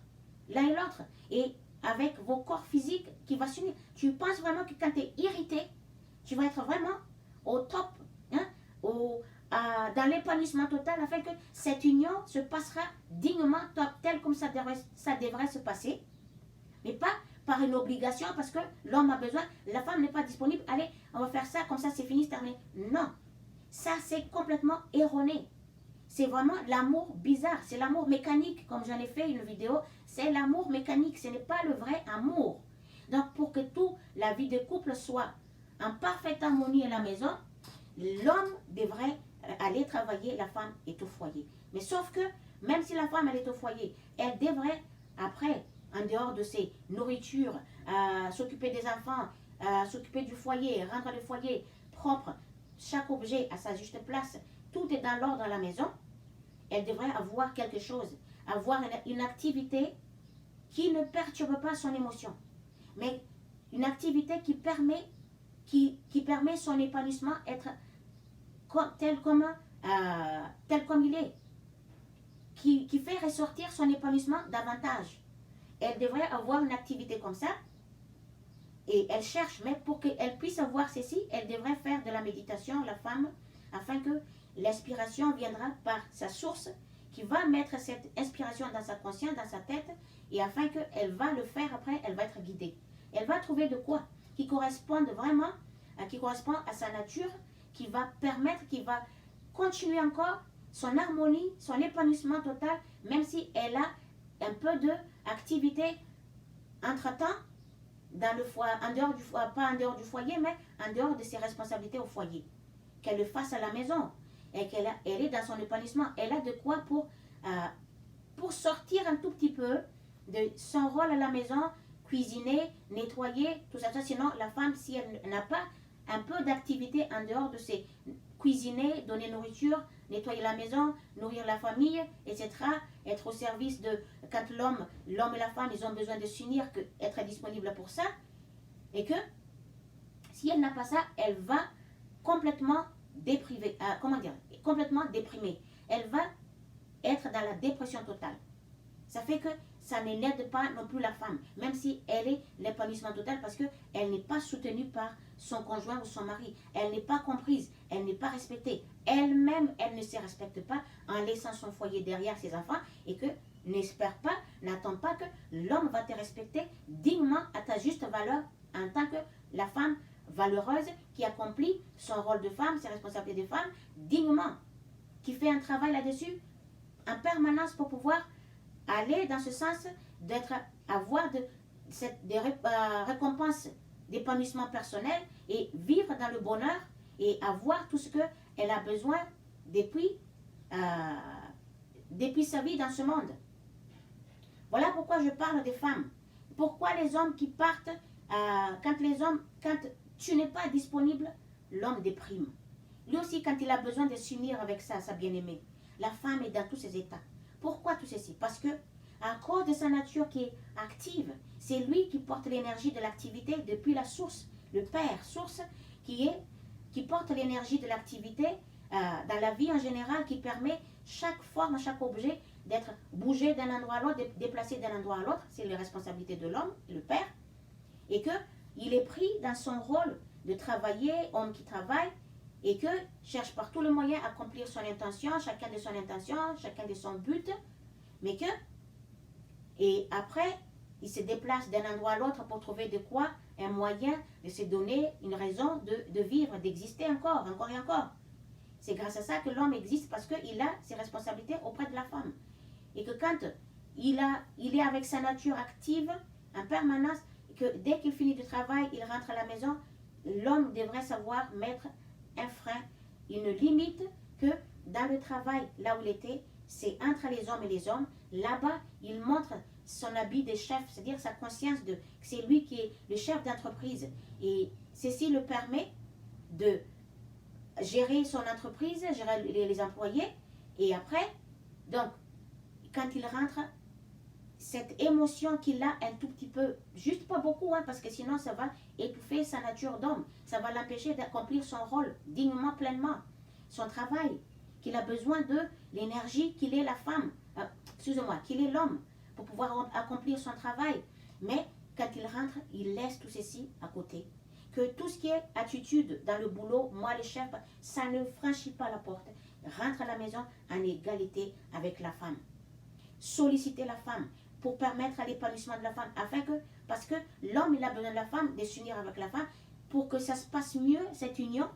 l'un et l'autre, et avec vos corps physiques qui vont s'unir. Tu penses vraiment que quand tu es irrité, tu vas être vraiment au top, hein, dans l'épanouissement total, afin que cette union se passera dignement, tel comme ça devrait se passer, mais pas par une obligation, parce que l'homme a besoin, la femme n'est pas disponible, allez, on va faire ça, comme ça c'est fini, c'est terminé. Non, ça c'est complètement erroné. C'est vraiment l'amour bizarre, c'est l'amour mécanique, comme j'en ai fait une vidéo, c'est l'amour mécanique, ce n'est pas le vrai amour. Donc pour que toute la vie de couple soit en parfaite harmonie à la maison, l'homme devrait aller travailler, la femme est au foyer. Mais sauf que, même si la femme elle est au foyer, elle devrait, après, en dehors de ses nourritures, s'occuper des enfants, s'occuper du foyer, rendre le foyer propre, chaque objet à sa juste place, tout est dans l'ordre à la maison, elle devrait avoir quelque chose, avoir une activité qui ne perturbe pas son émotion, mais une activité qui permet son épanouissement être tel comme il est, qui fait ressortir son épanouissement davantage. Elle devrait avoir une activité comme ça, et elle cherche, mais pour qu'elle puisse avoir ceci, elle devrait faire de la méditation, la femme, afin que l'inspiration viendra par sa source, qui va mettre cette inspiration dans sa conscience, dans sa tête, et afin qu'elle va le faire après, elle va être guidée. Elle va trouver de quoi qui corresponde vraiment, qui correspond à sa nature, qui va permettre, qui va continuer encore son harmonie, son épanouissement total, même si elle a un peu d'activité entre-temps, dans le foyer, en dehors du foyer, pas en dehors du foyer, mais en dehors de ses responsabilités au foyer. Qu'elle le fasse à la maison, et elle est dans son épanouissement. Elle a de quoi pour sortir un tout petit peu de son rôle à la maison, cuisiner, nettoyer, tout ça. Sinon, la femme, si elle n'a pas un peu d'activité en dehors de ses cuisiner, donner nourriture, nettoyer la maison, nourrir la famille, etc., être au service de, quand l'homme et la femme, ils ont besoin de s'unir, être disponible pour ça, et que si elle n'a pas ça, elle va complètement complètement déprimée. Elle va être dans la dépression totale. Ça fait que ça ne l'aide pas non plus la femme, même si elle est l'épanouissement total, parce qu'elle n'est pas soutenue par son conjoint ou son mari. Elle n'est pas comprise, elle n'est pas respectée. Elle-même, elle ne se respecte pas en laissant son foyer derrière ses enfants, et que n'espère pas, n'attend pas que l'homme va te respecter dignement à ta juste valeur en tant que la femme valeureuse qui accomplit son rôle de femme, ses responsabilités de femme dignement, qui fait un travail là-dessus en permanence pour pouvoir aller dans ce sens avoir des récompenses d'épanouissement personnel et vivre dans le bonheur et avoir tout ce qu'elle a besoin depuis sa vie dans ce monde. Voilà pourquoi je parle des femmes. Pourquoi les hommes qui partent, quand tu n'es pas disponible, l'homme déprime. Lui aussi, quand il a besoin de s'unir avec sa bien-aimée, la femme est dans tous ses états. Pourquoi tout ceci? Parce que, à cause de sa nature qui est active, c'est lui qui porte l'énergie de l'activité depuis la source, le Père, source qui porte l'énergie de l'activité dans la vie en général, qui permet chaque forme, chaque objet d'être bougé d'un endroit à l'autre, déplacé d'un endroit à l'autre. C'est les responsabilités de l'homme, le Père, et qu'il est pris dans son rôle de travailler, homme qui travaille, et que cherche par tous les moyens à accomplir son intention, chacun de son intention, chacun de son but, mais et après, il se déplace d'un endroit à l'autre pour trouver de quoi, un moyen de se donner une raison de vivre, d'exister encore et encore. C'est grâce à ça que l'homme existe, parce qu'il a ses responsabilités auprès de la femme. Et que quand il est avec sa nature active en permanence, que dès qu'il finit le travail, il rentre à la maison, l'homme devrait savoir mettre un frein, une limite, que dans le travail, là où il était, c'est entre les hommes et les hommes. Là-bas, il montre son habit de chef, c'est-à-dire sa conscience que c'est lui qui est le chef d'entreprise. Et ceci le permet gérer son entreprise, gérer les employés. Et après, donc, quand il rentre, cette émotion qu'il a un tout petit peu, juste pas beaucoup, hein, parce que sinon ça va étouffer sa nature d'homme. Ça va l'empêcher d'accomplir son rôle dignement, pleinement. Son travail, qu'il a besoin de l'énergie qu'il est la femme, excusez-moi, qu'il est l'homme, pour pouvoir accomplir son travail. Mais quand il rentre, il laisse tout ceci à côté. Que tout ce qui est attitude dans le boulot, moi le chef, ça ne franchit pas la porte. Rentre à la maison en égalité avec la femme. Solliciter la femme pour permettre à l'épanouissement de la femme, afin que, parce que l'homme, il a besoin de la femme, de s'unir avec la femme, pour que ça se passe mieux, cette union.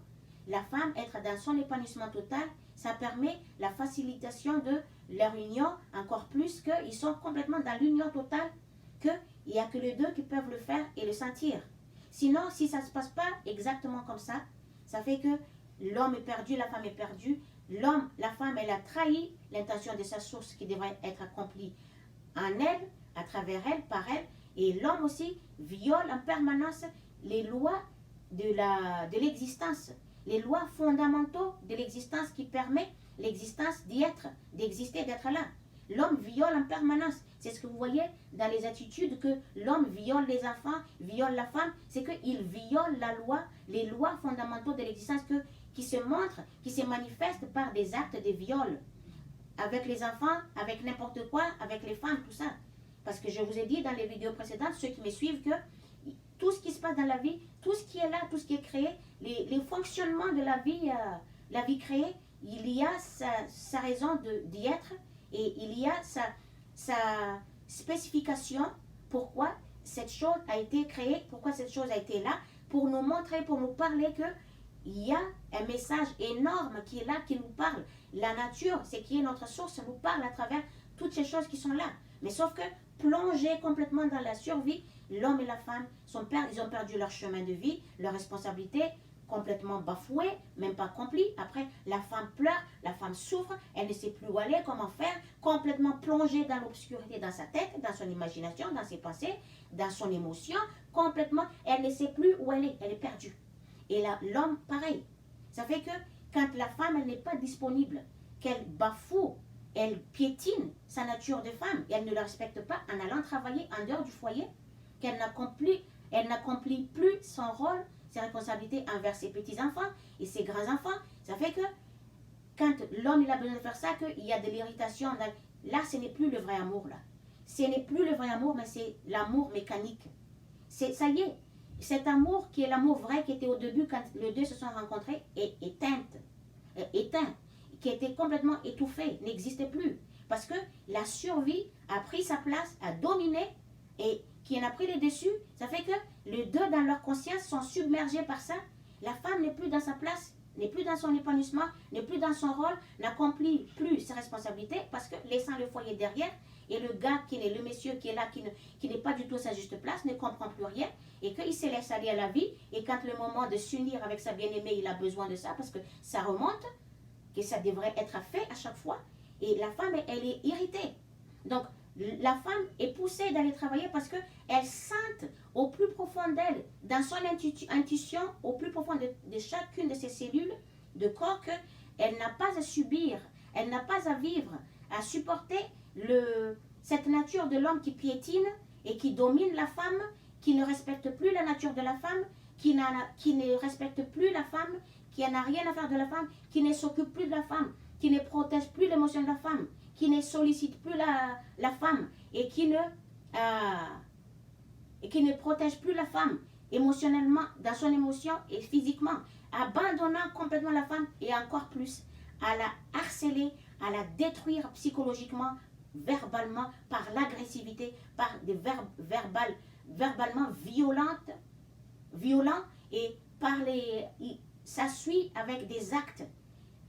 La femme, être dans son épanouissement total, ça permet la facilitation de leur union, encore plus qu'ils sont complètement dans l'union totale, qu'il n'y a que les deux qui peuvent le faire et le sentir. Sinon, si ça ne se passe pas exactement comme ça, ça fait que l'homme est perdu, la femme est perdue. L'homme, la femme, elle a trahi l'intention de sa source qui devrait être accomplie en elle, à travers elle, par elle. Et l'homme aussi viole en permanence les lois de l'existence, les lois fondamentaux de l'existence qui permet l'existence d'y être, d'exister, d'être là. L'homme viole en permanence. C'est ce que vous voyez dans les attitudes que l'homme viole les enfants, viole la femme. C'est qu'il viole la loi, les lois fondamentaux de l'existence qui se montrent, qui se manifestent par des actes de viol. Avec les enfants, avec n'importe quoi, avec les femmes, tout ça. Parce que je vous ai dit dans les vidéos précédentes, ceux qui me suivent, que tout ce qui se passe dans la vie, tout ce qui est là, tout ce qui est créé, les fonctionnements de la vie créée, il y a sa raison d'y être et il y a sa spécification pourquoi cette chose a été créée, pourquoi cette chose a été là, pour nous montrer, pour nous parler que il y a un message énorme qui est là, qui nous parle. La nature, c'est qui est notre source, nous parle à travers toutes ces choses qui sont là. Mais sauf que plongés complètement dans la survie, l'homme et la femme, ils ont perdu leur chemin de vie, leur responsabilité, complètement bafouée, même pas accomplie. Après, la femme pleure, la femme souffre, elle ne sait plus où aller, comment faire, complètement plongée dans l'obscurité, dans sa tête, dans son imagination, dans ses pensées, dans son émotion, complètement, elle ne sait plus où elle est perdue. Et l'homme, pareil. Ça fait que quand la femme, elle n'est pas disponible, qu'elle bafoue, elle piétine sa nature de femme, et elle ne la respecte pas en allant travailler en dehors du foyer, qu'elle n'accomplit plus son rôle, ses responsabilités envers ses petits-enfants et ses grands-enfants. Ça fait que quand l'homme il a besoin de faire ça, qu'il y a de l'irritation, là, ce n'est plus le vrai amour. Là. Ce n'est plus le vrai amour, mais c'est l'amour mécanique. Ça y est. Cet amour qui est l'amour vrai qui était au début quand les deux se sont rencontrés est éteint, qui était complètement étouffé, n'existait plus. Parce que la survie a pris sa place, a dominé et qui en a pris les dessus. Ça fait que les deux dans leur conscience sont submergés par ça. La femme n'est plus dans sa place, n'est plus dans son épanouissement, n'est plus dans son rôle, n'accomplit plus ses responsabilités parce que laissant le foyer derrière et le gars, le monsieur qui est là, qui n'est pas du tout à sa juste place, ne comprend plus rien et qu'il se laisse aller à la vie. Et quand le moment de s'unir avec sa bien-aimée, il a besoin de ça parce que ça remonte, que ça devrait être fait à chaque fois. Et la femme, elle est irritée. Donc, la femme est poussée d'aller travailler parce qu'elle sent au plus profond d'elle, dans son intuition, au plus profond de chacune de ses cellules de corps, qu'elle n'a pas à subir, elle n'a pas à vivre, à supporter cette nature de l'homme qui piétine et qui domine la femme, qui ne respecte plus la nature de la femme, qui ne respecte plus la femme, qui n'a rien à faire de la femme, qui ne s'occupe plus de la femme, qui ne protège plus l'émotion de la femme, qui ne sollicite plus la femme et qui ne protège plus la femme émotionnellement, dans son émotion et physiquement, abandonnant complètement la femme et encore plus à la harceler, à la détruire psychologiquement, verbalement, par l'agressivité, par des verbalement violents et ça suit avec des actes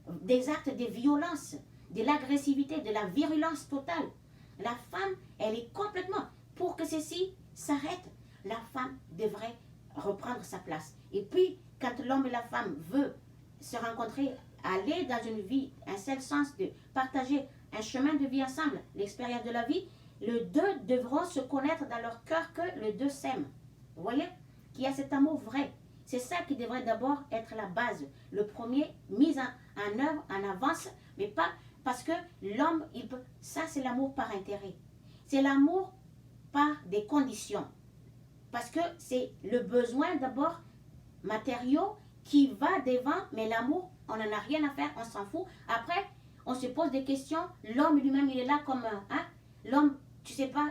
de violence, de l'agressivité, de la virulence totale. La femme, elle est complètement, pour que ceci s'arrête, la femme devrait reprendre sa place. Et puis, quand l'homme et la femme veulent se rencontrer, aller dans une vie, un seul sens de partager un chemin de vie ensemble, l'expérience de la vie, les deux devront se connaître dans leur cœur que les deux s'aiment. Vous voyez? Qu'il y a cet amour vrai. C'est ça qui devrait d'abord être la base. Le premier, mise en œuvre, en avance, mais pas parce que l'homme, il peut. Ça, c'est l'amour par intérêt. C'est l'amour par des conditions. Parce que c'est le besoin d'abord matériaux qui va devant, mais l'amour, on n'en a rien à faire, on s'en fout. Après, on se pose des questions. L'homme lui-même, il est là comme hein, l'homme, tu sais pas,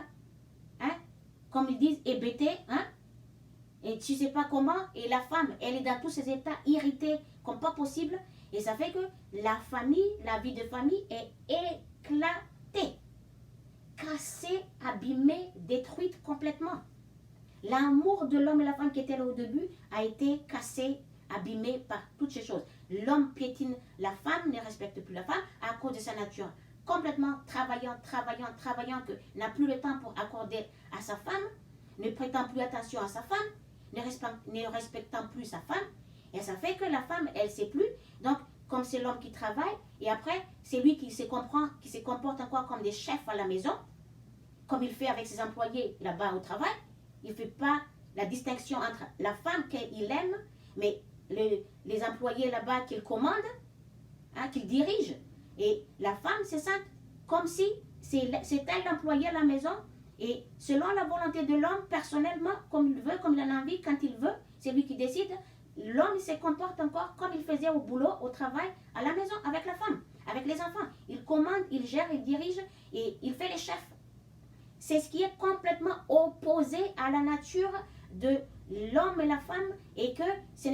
hein, comme ils disent, hébété, hein, et tu sais pas comment. Et la femme, elle est dans tous ses états irrités comme pas possible. Et ça fait que la famille, la vie de famille est éclatée, cassée, abîmée, détruite complètement. L'amour de l'homme et la femme qui étaient là au début a été cassé, abîmé par toutes ces choses. L'homme piétine la femme, ne respecte plus la femme à cause de sa nature. Complètement travaillant, que n'a plus le temps pour accorder à sa femme, ne prêtant plus attention à sa femme, ne respectant plus sa femme. Et ça fait que la femme, elle ne sait plus. Donc, comme c'est l'homme qui travaille, et après, c'est lui qui se comporte encore comme des chefs à la maison, comme il fait avec ses employés là-bas au travail. Il ne fait pas la distinction entre la femme qu'il aime, mais les employés là-bas qu'il commande, hein, qu'il dirige. Et la femme, c'est ça, comme si c'est elle l'employé à la maison. Et selon la volonté de l'homme, personnellement, comme il veut, comme il en a envie, quand il veut, c'est lui qui décide. L'homme se comporte encore comme il faisait au boulot, au travail, à la maison, avec la femme, avec les enfants. Il commande, il gère, il dirige et il fait les chefs. C'est ce qui est complètement opposé à la nature de l'homme et la femme et que ce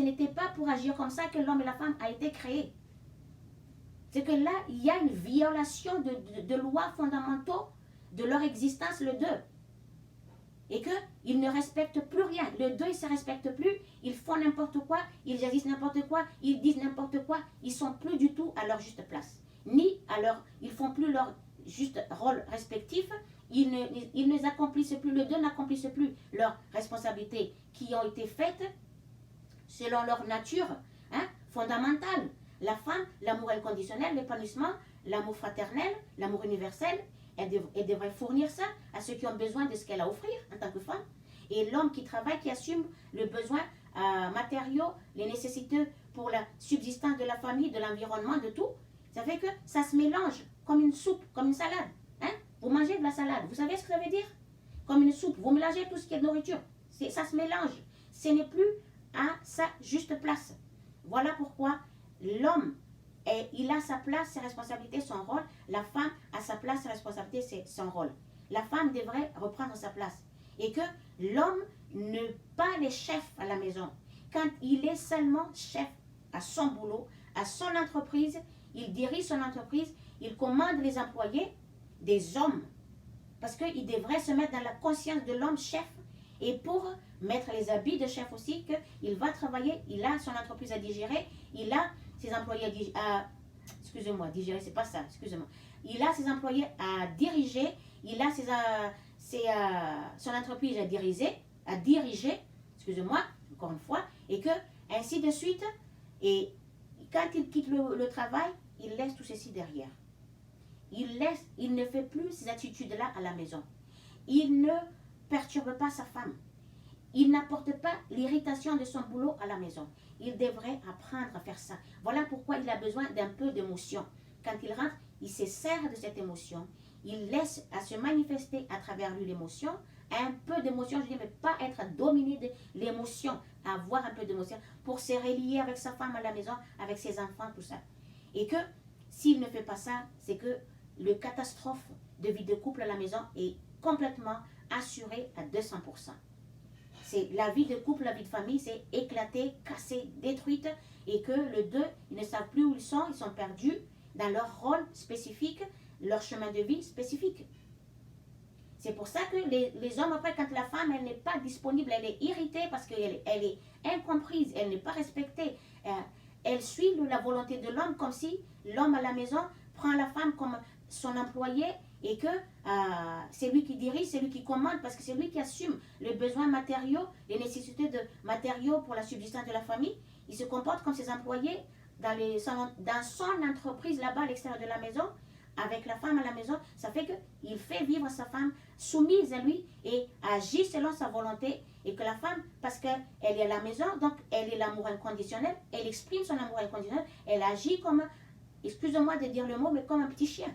n'était pas pour agir comme ça que l'homme et la femme a été créés. C'est que là, il y a une violation de lois fondamentaux de leur existence, le deux. Et qu'ils ne respectent plus rien. Le deux, ils ne se respectent plus. Ils font n'importe quoi. Ils agissent n'importe quoi. Ils disent n'importe quoi. Ils ne sont plus du tout à leur juste place. Ils ne font plus leur juste rôle respectif. Ils ne accomplissent plus, les deux n'accomplissent plus leurs responsabilités qui ont été faites selon leur nature fondamentale. La femme, l'amour inconditionnel, l'épanouissement, l'amour fraternel, l'amour universel, elle devrait fournir ça à ceux qui ont besoin de ce qu'elle a à offrir en tant que femme. Et l'homme qui travaille, qui assume le besoin matériaux, les nécessités pour la subsistance de la famille, de l'environnement, de tout. Ça fait que ça se mélange comme une soupe, comme une salade. Vous mangez de la salade, vous savez ce que ça veut dire? Comme une soupe, vous mélangez tout ce qui est nourriture. Ça se mélange. Ce n'est plus à sa juste place. Voilà pourquoi l'homme, il a sa place, ses responsabilités, son rôle. La femme a sa place, ses responsabilités, son rôle. La femme devrait reprendre sa place. Et que l'homme n'est pas le chef à la maison. Quand il est seulement chef à son boulot, à son entreprise, il dirige son entreprise, il commande les employés, des hommes. Parce qu'il devrait se mettre dans la conscience de l'homme chef et pour mettre les habits de chef aussi, qu'il va travailler, il a son entreprise à digérer, il a ses employés excusez-moi, digérer, c'est pas ça, excusez-moi. Il a ses employés à diriger, il a son entreprise à diriger, excusez-moi, encore une fois, et que ainsi de suite, et quand il quitte le travail, il laisse tout ceci derrière. Il ne fait plus ces attitudes-là à la maison. Il ne perturbe pas sa femme. Il n'apporte pas l'irritation de son boulot à la maison. Il devrait apprendre à faire ça. Voilà pourquoi il a besoin d'un peu d'émotion. Quand il rentre, il se sert de cette émotion. Il laisse à se manifester à travers lui l'émotion. Un peu d'émotion, je dis, mais pas être dominé de l'émotion. Avoir un peu d'émotion pour se relier avec sa femme à la maison, avec ses enfants, tout ça. Et que s'il ne fait pas ça, c'est que le catastrophe de vie de couple à la maison est complètement assurée à 200%. C'est la vie de couple, la vie de famille, c'est éclatée, cassée, détruite, et que les deux, ils ne savent plus où ils sont perdus dans leur rôle spécifique, leur chemin de vie spécifique. C'est pour ça que les hommes, après, quand la femme, elle n'est pas disponible, elle est irritée parce qu'elle est incomprise, elle n'est pas respectée, elle suit la volonté de l'homme comme si l'homme à la maison prend la femme comme son employé et que c'est lui qui dirige, c'est lui qui commande parce que c'est lui qui assume les besoins matériaux, les nécessités de matériaux pour la subsistance de la famille. Il se comporte comme ses employés dans son entreprise là-bas à l'extérieur de la maison avec la femme à la maison, ça fait qu'il fait vivre sa femme soumise à lui et agit selon sa volonté. Et que la femme, parce qu'elle est à la maison, donc elle est l'amour inconditionnel, elle exprime son amour inconditionnel, elle agit comme, excusez-moi de dire le mot, mais comme un petit chien.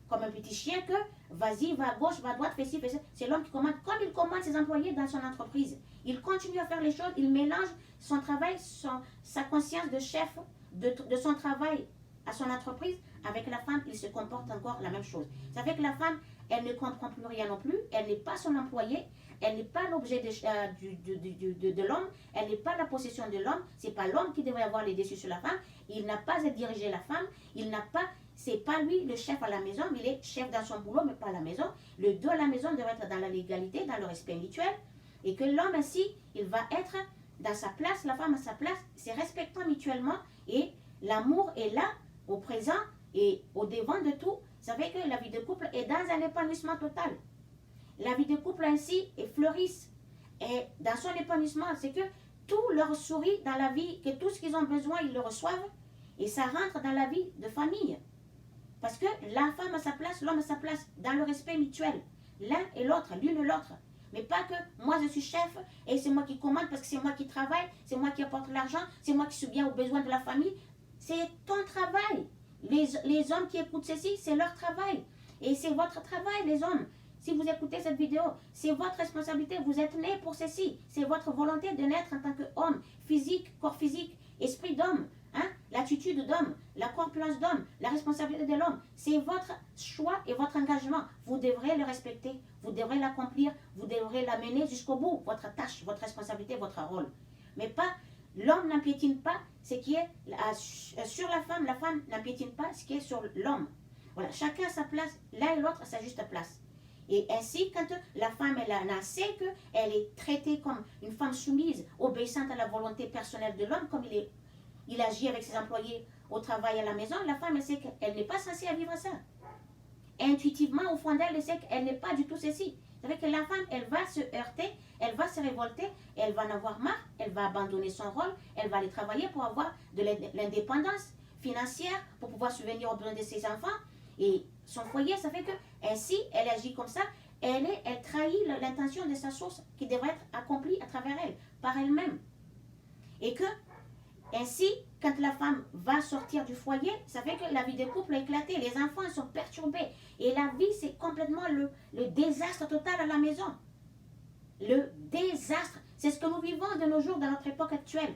Comme un petit chien que, vas-y, va à gauche, va à droite, fais ci, fais ça. C'est l'homme qui commande, comme il commande ses employés dans son entreprise. Il continue à faire les choses, il mélange son travail, sa conscience de chef de son travail à son entreprise. Avec la femme, il se comporte encore la même chose. Ça fait que la femme, elle ne comprend plus rien non plus, elle n'est pas son employé, elle n'est pas l'objet de l'homme, elle n'est pas la possession de l'homme, c'est pas l'homme qui devrait avoir les déçus sur la femme, il n'a pas à diriger la femme, il n'a pas, c'est pas lui le chef à la maison, mais il est chef dans son boulot, mais pas à la maison. Le deux à la maison devrait être dans la légalité, dans le respect mutuel, et que l'homme ainsi, il va être dans sa place, la femme à sa place, c'est respectant mutuellement, et l'amour est là, au présent, et au devant de tout. Ça fait que la vie de couple est dans un épanouissement total. La vie de couple ainsi fleurisse. Et dans son épanouissement, c'est que tout leur sourit dans la vie, que tout ce qu'ils ont besoin, ils le reçoivent. Et ça rentre dans la vie de famille. Parce que la femme a sa place, l'homme a sa place, dans le respect mutuel. L'un et l'autre, l'une et l'autre. Mais pas que moi je suis chef et c'est moi qui commande parce que c'est moi qui travaille, c'est moi qui apporte l'argent, c'est moi qui subviens aux besoins de la famille. C'est ton travail. Les hommes qui écoutent ceci, c'est leur travail. Et c'est votre travail, les hommes. Si vous écoutez cette vidéo, c'est votre responsabilité. Vous êtes nés pour ceci. C'est votre volonté de naître en tant qu'homme, physique, corps physique, esprit d'homme, hein? L'attitude d'homme, la corpulence d'homme, la responsabilité de l'homme. C'est votre choix et votre engagement. Vous devrez le respecter. Vous devrez l'accomplir. Vous devrez l'amener jusqu'au bout. Votre tâche, votre responsabilité, votre rôle. Mais pas... L'homme n'empiétine pas ce qui est sur la femme n'empiétine pas ce qui est sur l'homme. Voilà, chacun a sa place, l'un et l'autre a sa juste place. Et ainsi, quand la femme elle a assez qu'elle est traitée comme une femme soumise, obéissante à la volonté personnelle de l'homme, comme il agit avec ses employés au travail, à la maison, la femme elle sait qu'elle n'est pas censée vivre ça. Intuitivement, au fond d'elle, elle sait qu'elle n'est pas du tout ceci. C'est-à-dire que la femme, elle va se heurter, elle va se révolter, elle va en avoir marre, elle va abandonner son rôle, elle va aller travailler pour avoir de l'indépendance financière, pour pouvoir subvenir aux besoins de ses enfants. Et son foyer, ça fait que, ainsi, elle agit comme ça, elle trahit l'intention de sa source qui devrait être accomplie à travers elle, par elle-même. Et que, ainsi, quand la femme va sortir du foyer, ça fait que la vie de couple est éclatée, les enfants sont perturbés. Et la vie, c'est complètement le désastre total à la maison. Le désastre, c'est ce que nous vivons de nos jours dans notre époque actuelle.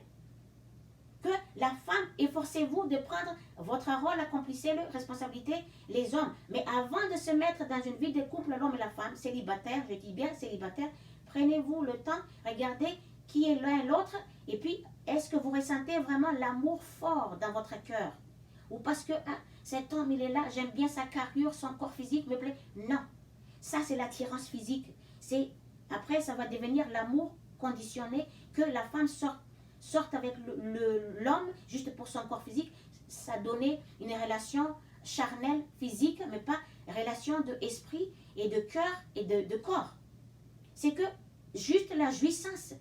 Que la femme, efforcez-vous de prendre votre rôle, accomplissez-le, responsabilité, les hommes. Mais avant de se mettre dans une vie de couple, l'homme et la femme, célibataire, je dis bien célibataire, prenez-vous le temps, regardez qui est l'un et l'autre, et puis est-ce que vous ressentez vraiment l'amour fort dans votre cœur? Ou parce que cet homme il est là, j'aime bien sa carrure, son corps physique me plaît. Non, ça c'est l'attirance physique. Après ça va devenir l'amour conditionné, que la femme sorte avec l'homme juste pour son corps physique. Ça donnait une relation charnelle, physique, mais pas relation d'esprit et de cœur et de corps. C'est que juste la jouissance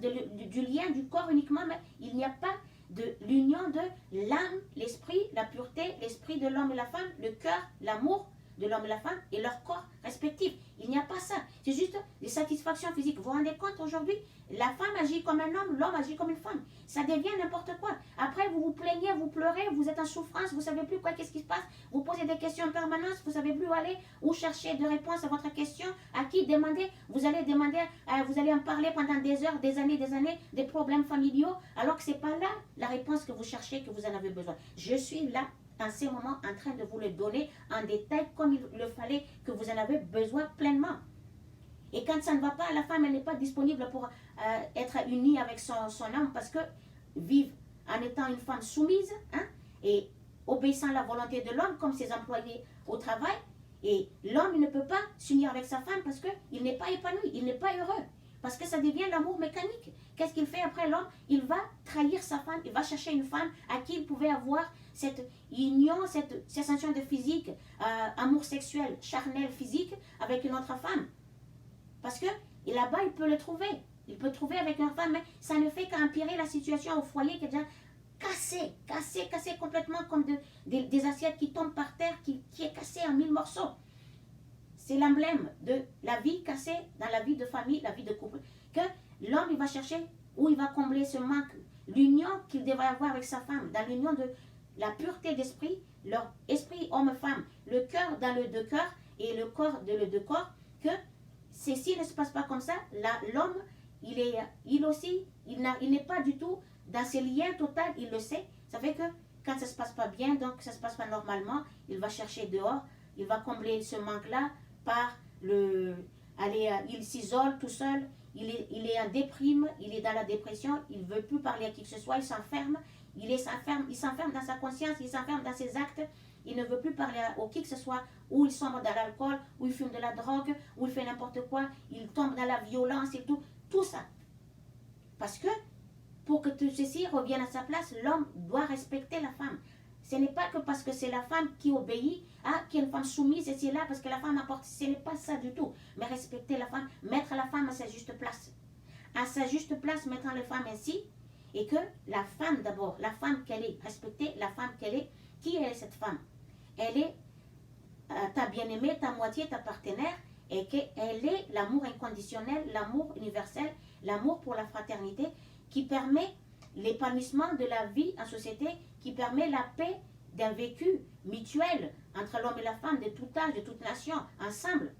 du lien du corps uniquement, mais il n'y a pas de l'union de l'âme, l'esprit, la pureté, l'esprit de l'homme et la femme, le cœur, l'amour de l'homme et la femme et leur corps respectifs. Il n'y a pas ça. C'est juste des satisfactions physiques. Vous vous rendez compte aujourd'hui, la femme agit comme un homme, l'homme agit comme une femme. Ça devient n'importe quoi. Après, vous vous plaignez, vous pleurez, vous êtes en souffrance, vous ne savez plus qu'est-ce qui se passe. Vous posez des questions en permanence, vous ne savez plus où aller, où chercher de réponses à votre question, à qui demander. Vous allez demander, vous allez en parler pendant des heures, des années, des problèmes familiaux, alors que ce n'est pas là la réponse que vous cherchez, que vous en avez besoin. Je suis là en ce moment en train de vous le donner en détail comme il le fallait, que vous en avez besoin pleinement. Et quand ça ne va pas, la femme elle n'est pas disponible pour être unie avec son homme, parce que vivre en étant une femme soumise et obéissant à la volonté de l'homme comme ses employés au travail, et l'homme il ne peut pas s'unir avec sa femme parce qu'il n'est pas épanoui, il n'est pas heureux, parce que ça devient l'amour mécanique. Qu'est-ce qu'il fait après l'homme? Il va trahir sa femme, il va chercher une femme à qui il pouvait avoir cette union, cette sensation de physique, amour sexuel, charnel, physique, avec une autre femme. Parce que là-bas, il peut le trouver. Il peut trouver avec une femme, mais ça ne fait qu'empirer la situation au foyer qui est déjà cassé complètement comme des assiettes qui tombent par terre, qui est cassé en 1000 morceaux. C'est l'emblème de la vie cassée dans la vie de famille, la vie de couple. Que l'homme, il va chercher où il va combler ce manque, l'union qu'il devrait avoir avec sa femme, dans l'union de la pureté d'esprit, leur esprit homme-femme, le cœur dans le deux cœurs et le corps dans le deux corps, que ceci ne se passe pas comme ça. L'homme, il aussi, il n'est pas du tout dans ses liens total, il le sait. Ça fait que quand ça ne se passe pas bien, donc ça ne se passe pas normalement, il va chercher dehors, il va combler ce manque-là par il s'isole tout seul, il est en déprime, il est dans la dépression, il ne veut plus parler à qui que ce soit, il s'enferme, il s'enferme dans sa conscience, il s'enferme dans ses actes, il ne veut plus parler à qui que ce soit, où il sombre dans l'alcool, où il fume de la drogue, où il fait n'importe quoi, il tombe dans la violence et tout ça. Parce que pour que tout ceci revienne à sa place, l'homme doit respecter la femme. Ce n'est pas que parce que c'est la femme qui obéit, qui est une femme soumise, et c'est là parce que la femme apporte. Ce n'est pas ça du tout. Mais respecter la femme, mettre la femme à sa juste place. À sa juste place, mettant la femme ainsi, et que la femme d'abord, la femme qu'elle est, respecter la femme qu'elle est. Qui est cette femme? Elle est ta bien-aimée, ta moitié, ta partenaire, et qu'elle est l'amour inconditionnel, l'amour universel, l'amour pour la fraternité, qui permet l'épanouissement de la vie en société, qui permet la paix d'un vécu mutuel entre l'homme et la femme de tout âge, de toute nation, ensemble.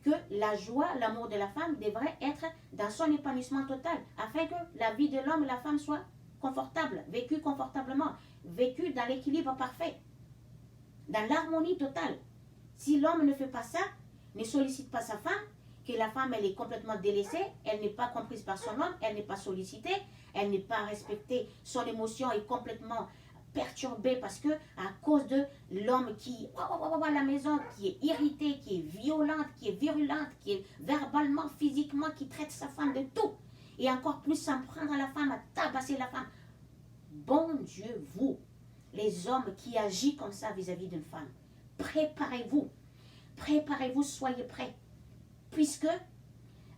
Que la joie, l'amour de la femme devrait être dans son épanouissement total, afin que la vie de l'homme et la femme soit confortable, vécue confortablement, vécue dans l'équilibre parfait, dans l'harmonie totale. Si l'homme ne fait pas ça, ne sollicite pas sa femme, que la femme elle est complètement délaissée, elle n'est pas comprise par son homme, elle n'est pas sollicitée, elle n'est pas respectée, son émotion est complètement perturbée parce que à cause de l'homme qui à la maison, qui est irrité, qui est violente, qui est virulente, qui est verbalement, physiquement, qui traite sa femme de tout, et encore plus s'en prendre à la femme, à tabasser la femme. Bon Dieu, vous, les hommes qui agissent comme ça vis-à-vis d'une femme, préparez-vous, soyez prêts. Puisque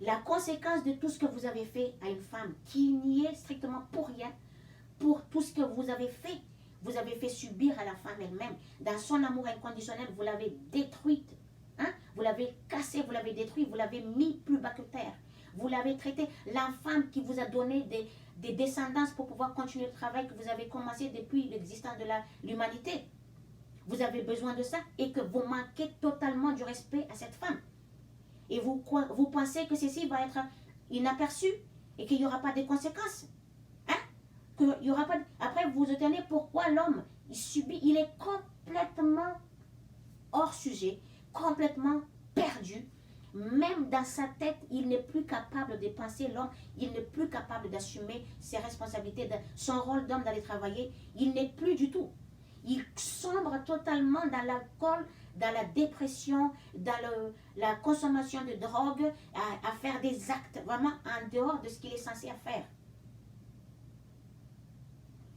la conséquence de tout ce que vous avez fait à une femme qui n'y est strictement pour rien, pour tout ce que vous avez fait subir à la femme elle-même, dans son amour inconditionnel, vous l'avez détruite, vous l'avez cassée, vous l'avez détruite, vous l'avez mis plus bas que terre, vous l'avez traité, l'enfant qui vous a donné des descendances pour pouvoir continuer le travail que vous avez commencé depuis l'existence de l'humanité. Vous avez besoin de ça et que vous manquez totalement du respect à cette femme. Et vous pensez que ceci va être inaperçu et qu'il n'y aura pas de conséquences. Qu'il y aura pas Après, vous vous étonnez pourquoi l'homme, il est complètement hors sujet, complètement perdu. Même dans sa tête, il n'est plus capable de penser l'homme, il n'est plus capable d'assumer ses responsabilités, son rôle d'homme d'aller travailler. Il n'est plus du tout. Il sombre totalement dans l'alcool, dans la dépression, dans la consommation de drogue, à faire des actes vraiment en dehors de ce qu'il est censé faire.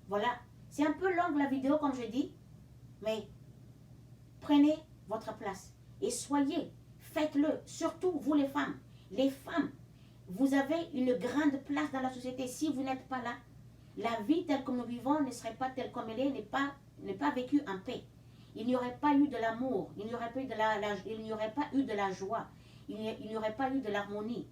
Voilà, c'est un peu long la vidéo comme je dis, mais prenez votre place et faites-le, surtout vous les femmes. Les femmes, vous avez une grande place dans la société. Si vous n'êtes pas là, la vie telle que nous vivons ne serait pas telle comme elle est, n'est pas vécue en paix. Il n'y aurait pas eu de l'amour, il n'y aurait pas eu de la joie, il n'y aurait pas eu de l'harmonie.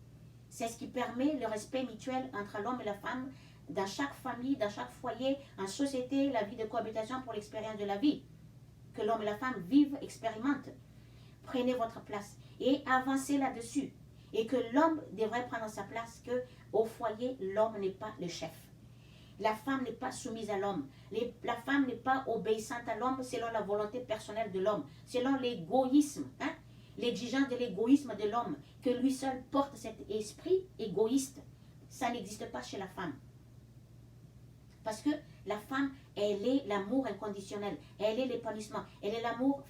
C'est ce qui permet le respect mutuel entre l'homme et la femme dans chaque famille, dans chaque foyer, en société, la vie de cohabitation pour l'expérience de la vie. Que l'homme et la femme vivent, expérimentent. Prenez votre place et avancez là-dessus. Et que l'homme devrait prendre sa place, que au foyer, l'homme n'est pas le chef. La femme n'est pas soumise à l'homme. La femme n'est pas obéissante à l'homme selon la volonté personnelle de l'homme, selon l'égoïsme, l'exigence de l'égoïsme de l'homme, que lui seul porte cet esprit égoïste. Ça n'existe pas chez la femme. Parce que la femme, elle est l'amour inconditionnel, elle est l'épanouissement, elle est l'amour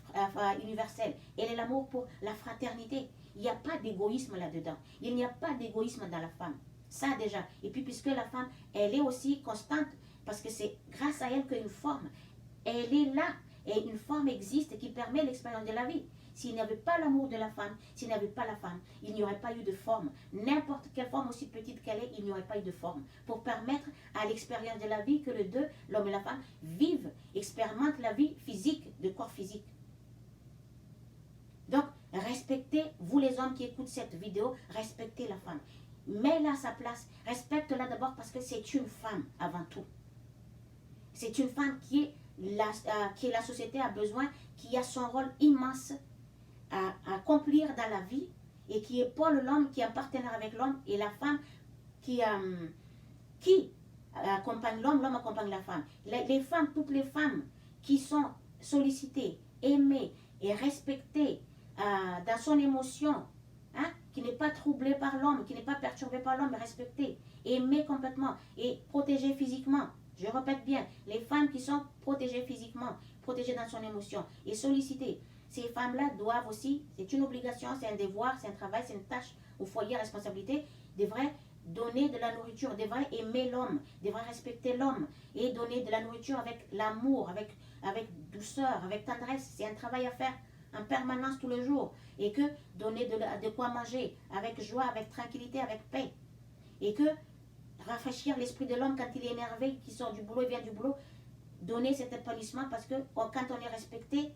universel, elle est l'amour pour la fraternité. Il n'y a pas d'égoïsme là-dedans. Il n'y a pas d'égoïsme dans la femme. Ça déjà. Et puis puisque la femme, elle est aussi constante, parce que c'est grâce à elle qu'une forme, elle est là. Et une forme existe qui permet l'expérience de la vie. S'il n'y avait pas l'amour de la femme, s'il n'y avait pas la femme, il n'y aurait pas eu de forme. N'importe quelle forme, aussi petite qu'elle est, il n'y aurait pas eu de forme. Pour permettre à l'expérience de la vie que les deux, l'homme et la femme, vivent, expérimentent la vie physique, de corps physique. Donc, respectez, vous les hommes qui écoutent cette vidéo, respectez la femme. Mets-la à sa place, respecte-la d'abord parce que c'est une femme avant tout. C'est une femme qui la société a besoin, qui a son rôle immense à accomplir dans la vie et qui épaule l'homme, qui est un partenaire avec l'homme, et la femme qui accompagne l'homme, l'homme accompagne la femme. Les femmes, toutes les femmes qui sont sollicitées, aimées et respectées dans son émotion, hein, qui n'est pas troublée par l'homme, qui n'est pas perturbée par l'homme, mais respectée, aimée complètement et protégée physiquement. Je répète bien, les femmes qui sont protégées physiquement, protégées dans son émotion et sollicitées, ces femmes-là doivent aussi, c'est une obligation, c'est un devoir, c'est un travail, c'est une tâche au foyer, responsabilité, devraient donner de la nourriture, devraient aimer l'homme, devraient respecter l'homme et donner de la nourriture avec l'amour, avec douceur, avec tendresse. C'est un travail à faire en permanence tous les jours. Et que donner de quoi manger avec joie, avec tranquillité, avec paix. Et que rafraîchir l'esprit de l'homme quand il est énervé, qui sort du boulot, il vient du boulot, donner cet épanouissement parce que quand on est respecté,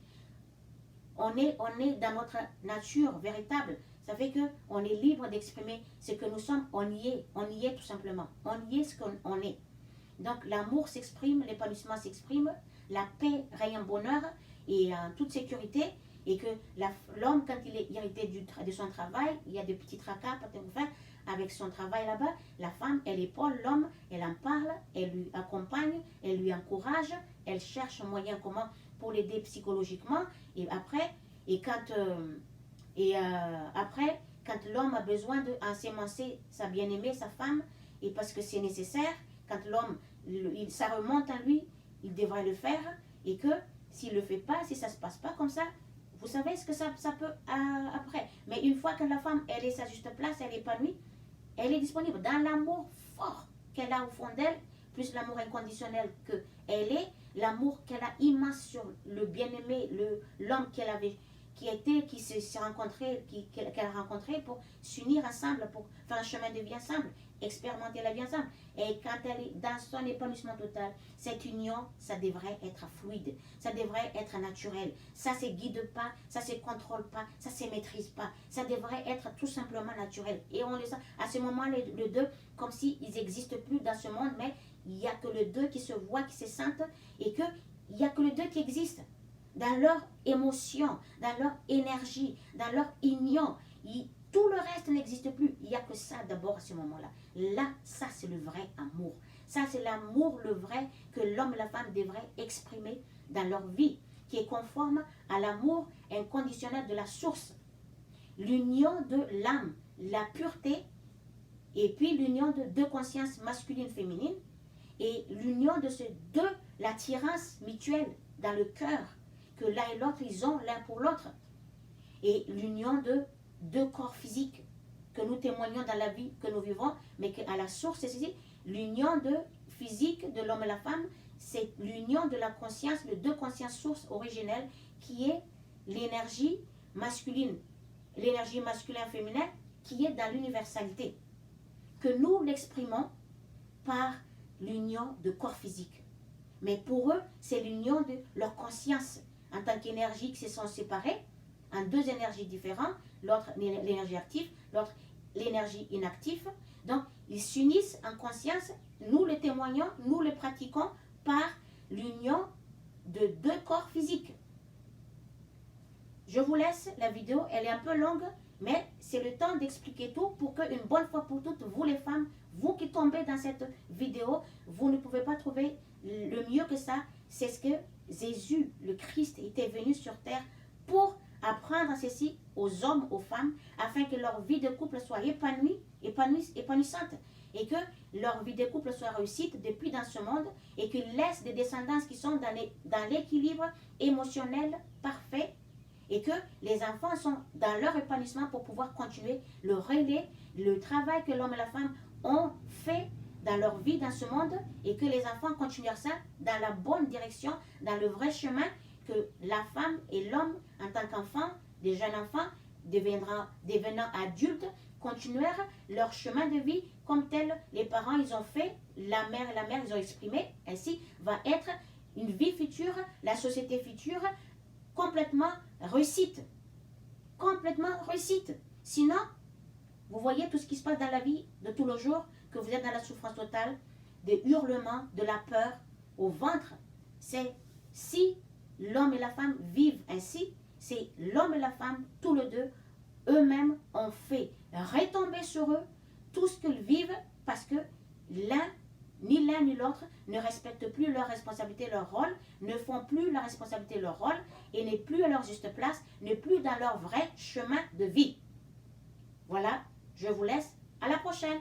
on est dans notre nature véritable. Ça fait qu'on est libre d'exprimer ce que nous sommes, on y est tout simplement. On y est ce qu'on est. Donc l'amour s'exprime, l'épanouissement s'exprime, la paix règne en bonheur et en toute sécurité. Et que l'homme, quand il est irrité de son travail, il y a des petits tracas, avec son travail là-bas, la femme, elle épaule l'homme, elle en parle, elle lui accompagne, elle lui encourage, elle cherche un moyen comment pour l'aider psychologiquement. Et après, quand l'homme a besoin d'ensemencer sa bien-aimée, sa femme, et parce que c'est nécessaire, quand l'homme, ça remonte en lui, il devrait le faire, et que s'il ne le fait pas, si ça ne se passe pas comme ça, vous savez ce que ça peut après. Mais une fois que la femme, elle est à sa juste place, elle est épanouie, elle est disponible dans l'amour fort qu'elle a au fond d'elle, plus l'amour inconditionnel qu'elle est, l'amour qu'elle a immense sur le bien-aimé, l'homme qu'elle avait, qui s'est rencontré, qu'elle a rencontré pour s'unir ensemble, pour faire un chemin de vie ensemble, expérimenter la vie ensemble. Et quand elle est dans son épanouissement total, cette union, ça devrait être fluide, ça devrait être naturel, ça ne se guide pas, ça ne se contrôle pas, ça ne se maîtrise pas, ça devrait être tout simplement naturel. Et on les sent, à ce moment, les deux, comme s'ils n'existent plus dans ce monde, mais il n'y a que les deux qui se voient, qui se sentent, et qu'il n'y a que les deux qui existent. Dans leur émotion, dans leur énergie, dans leur union, tout le reste n'existe plus. Il n'y a que ça d'abord à ce moment-là. Là, ça c'est le vrai amour. Ça c'est l'amour, le vrai, que l'homme et la femme devraient exprimer dans leur vie, qui est conforme à l'amour inconditionnel de la source. L'union de l'âme, la pureté, et puis l'union de deux consciences masculines et féminines, et l'union de ces deux, l'attirance mutuelle dans le cœur, que l'un et l'autre, ils ont l'un pour l'autre. Et l'union de deux corps physiques que nous témoignons dans la vie que nous vivons, mais qu'à la source, c'est ceci, l'union de physique de l'homme et la femme, c'est l'union de la conscience, de deux consciences sources originelles, qui est l'énergie masculine féminine, qui est dans l'universalité. Que nous l'exprimons par l'union de corps physiques. Mais pour eux, c'est l'union de leur conscience en tant qu'énergie qui se sont séparées en deux énergies différentes, l'autre l'énergie active, l'autre l'énergie inactive. Donc, ils s'unissent en conscience, nous le témoignons, nous le pratiquons par l'union de deux corps physiques. Je vous laisse, la vidéo, elle est un peu longue, mais c'est le temps d'expliquer tout pour qu'une bonne fois pour toutes, vous les femmes, vous qui tombez dans cette vidéo, vous ne pouvez pas trouver le mieux que ça. C'est ce que Jésus, le Christ, était venu sur terre pour apprendre ceci aux hommes, aux femmes, afin que leur vie de couple soit épanouissante, et que leur vie de couple soit réussite depuis dans ce monde, et qu'ils laissent des descendances qui sont dans l'équilibre émotionnel parfait, et que les enfants sont dans leur épanouissement pour pouvoir continuer le relais, le travail que l'homme et la femme ont fait dans leur vie dans ce monde, et que les enfants continuent ça dans la bonne direction, dans le vrai chemin que la femme et l'homme en tant qu'enfant des jeunes enfants, devenant adultes, continuèrent leur chemin de vie comme tel les parents ils ont fait, la mère ils ont exprimé. Ainsi va être une vie future, la société future complètement réussite. Complètement réussite. Sinon, vous voyez tout ce qui se passe dans la vie de tous les jours, que vous êtes dans la souffrance totale, des hurlements, de la peur au ventre. C'est si l'homme et la femme vivent ainsi, c'est l'homme et la femme, tous les deux, eux-mêmes ont fait retomber sur eux tout ce qu'ils vivent parce que l'un ni l'autre ne respectent plus leur responsabilité, leur rôle, ne font plus leur responsabilité, leur rôle et n'est plus à leur juste place, n'est plus dans leur vrai chemin de vie. Voilà, je vous laisse. À la prochaine.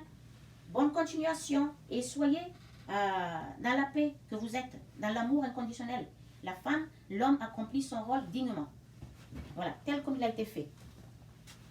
Bonne continuation et soyez dans la paix que vous êtes, dans l'amour inconditionnel. La femme, l'homme accomplit son rôle dignement. Voilà, tel comme il a été fait.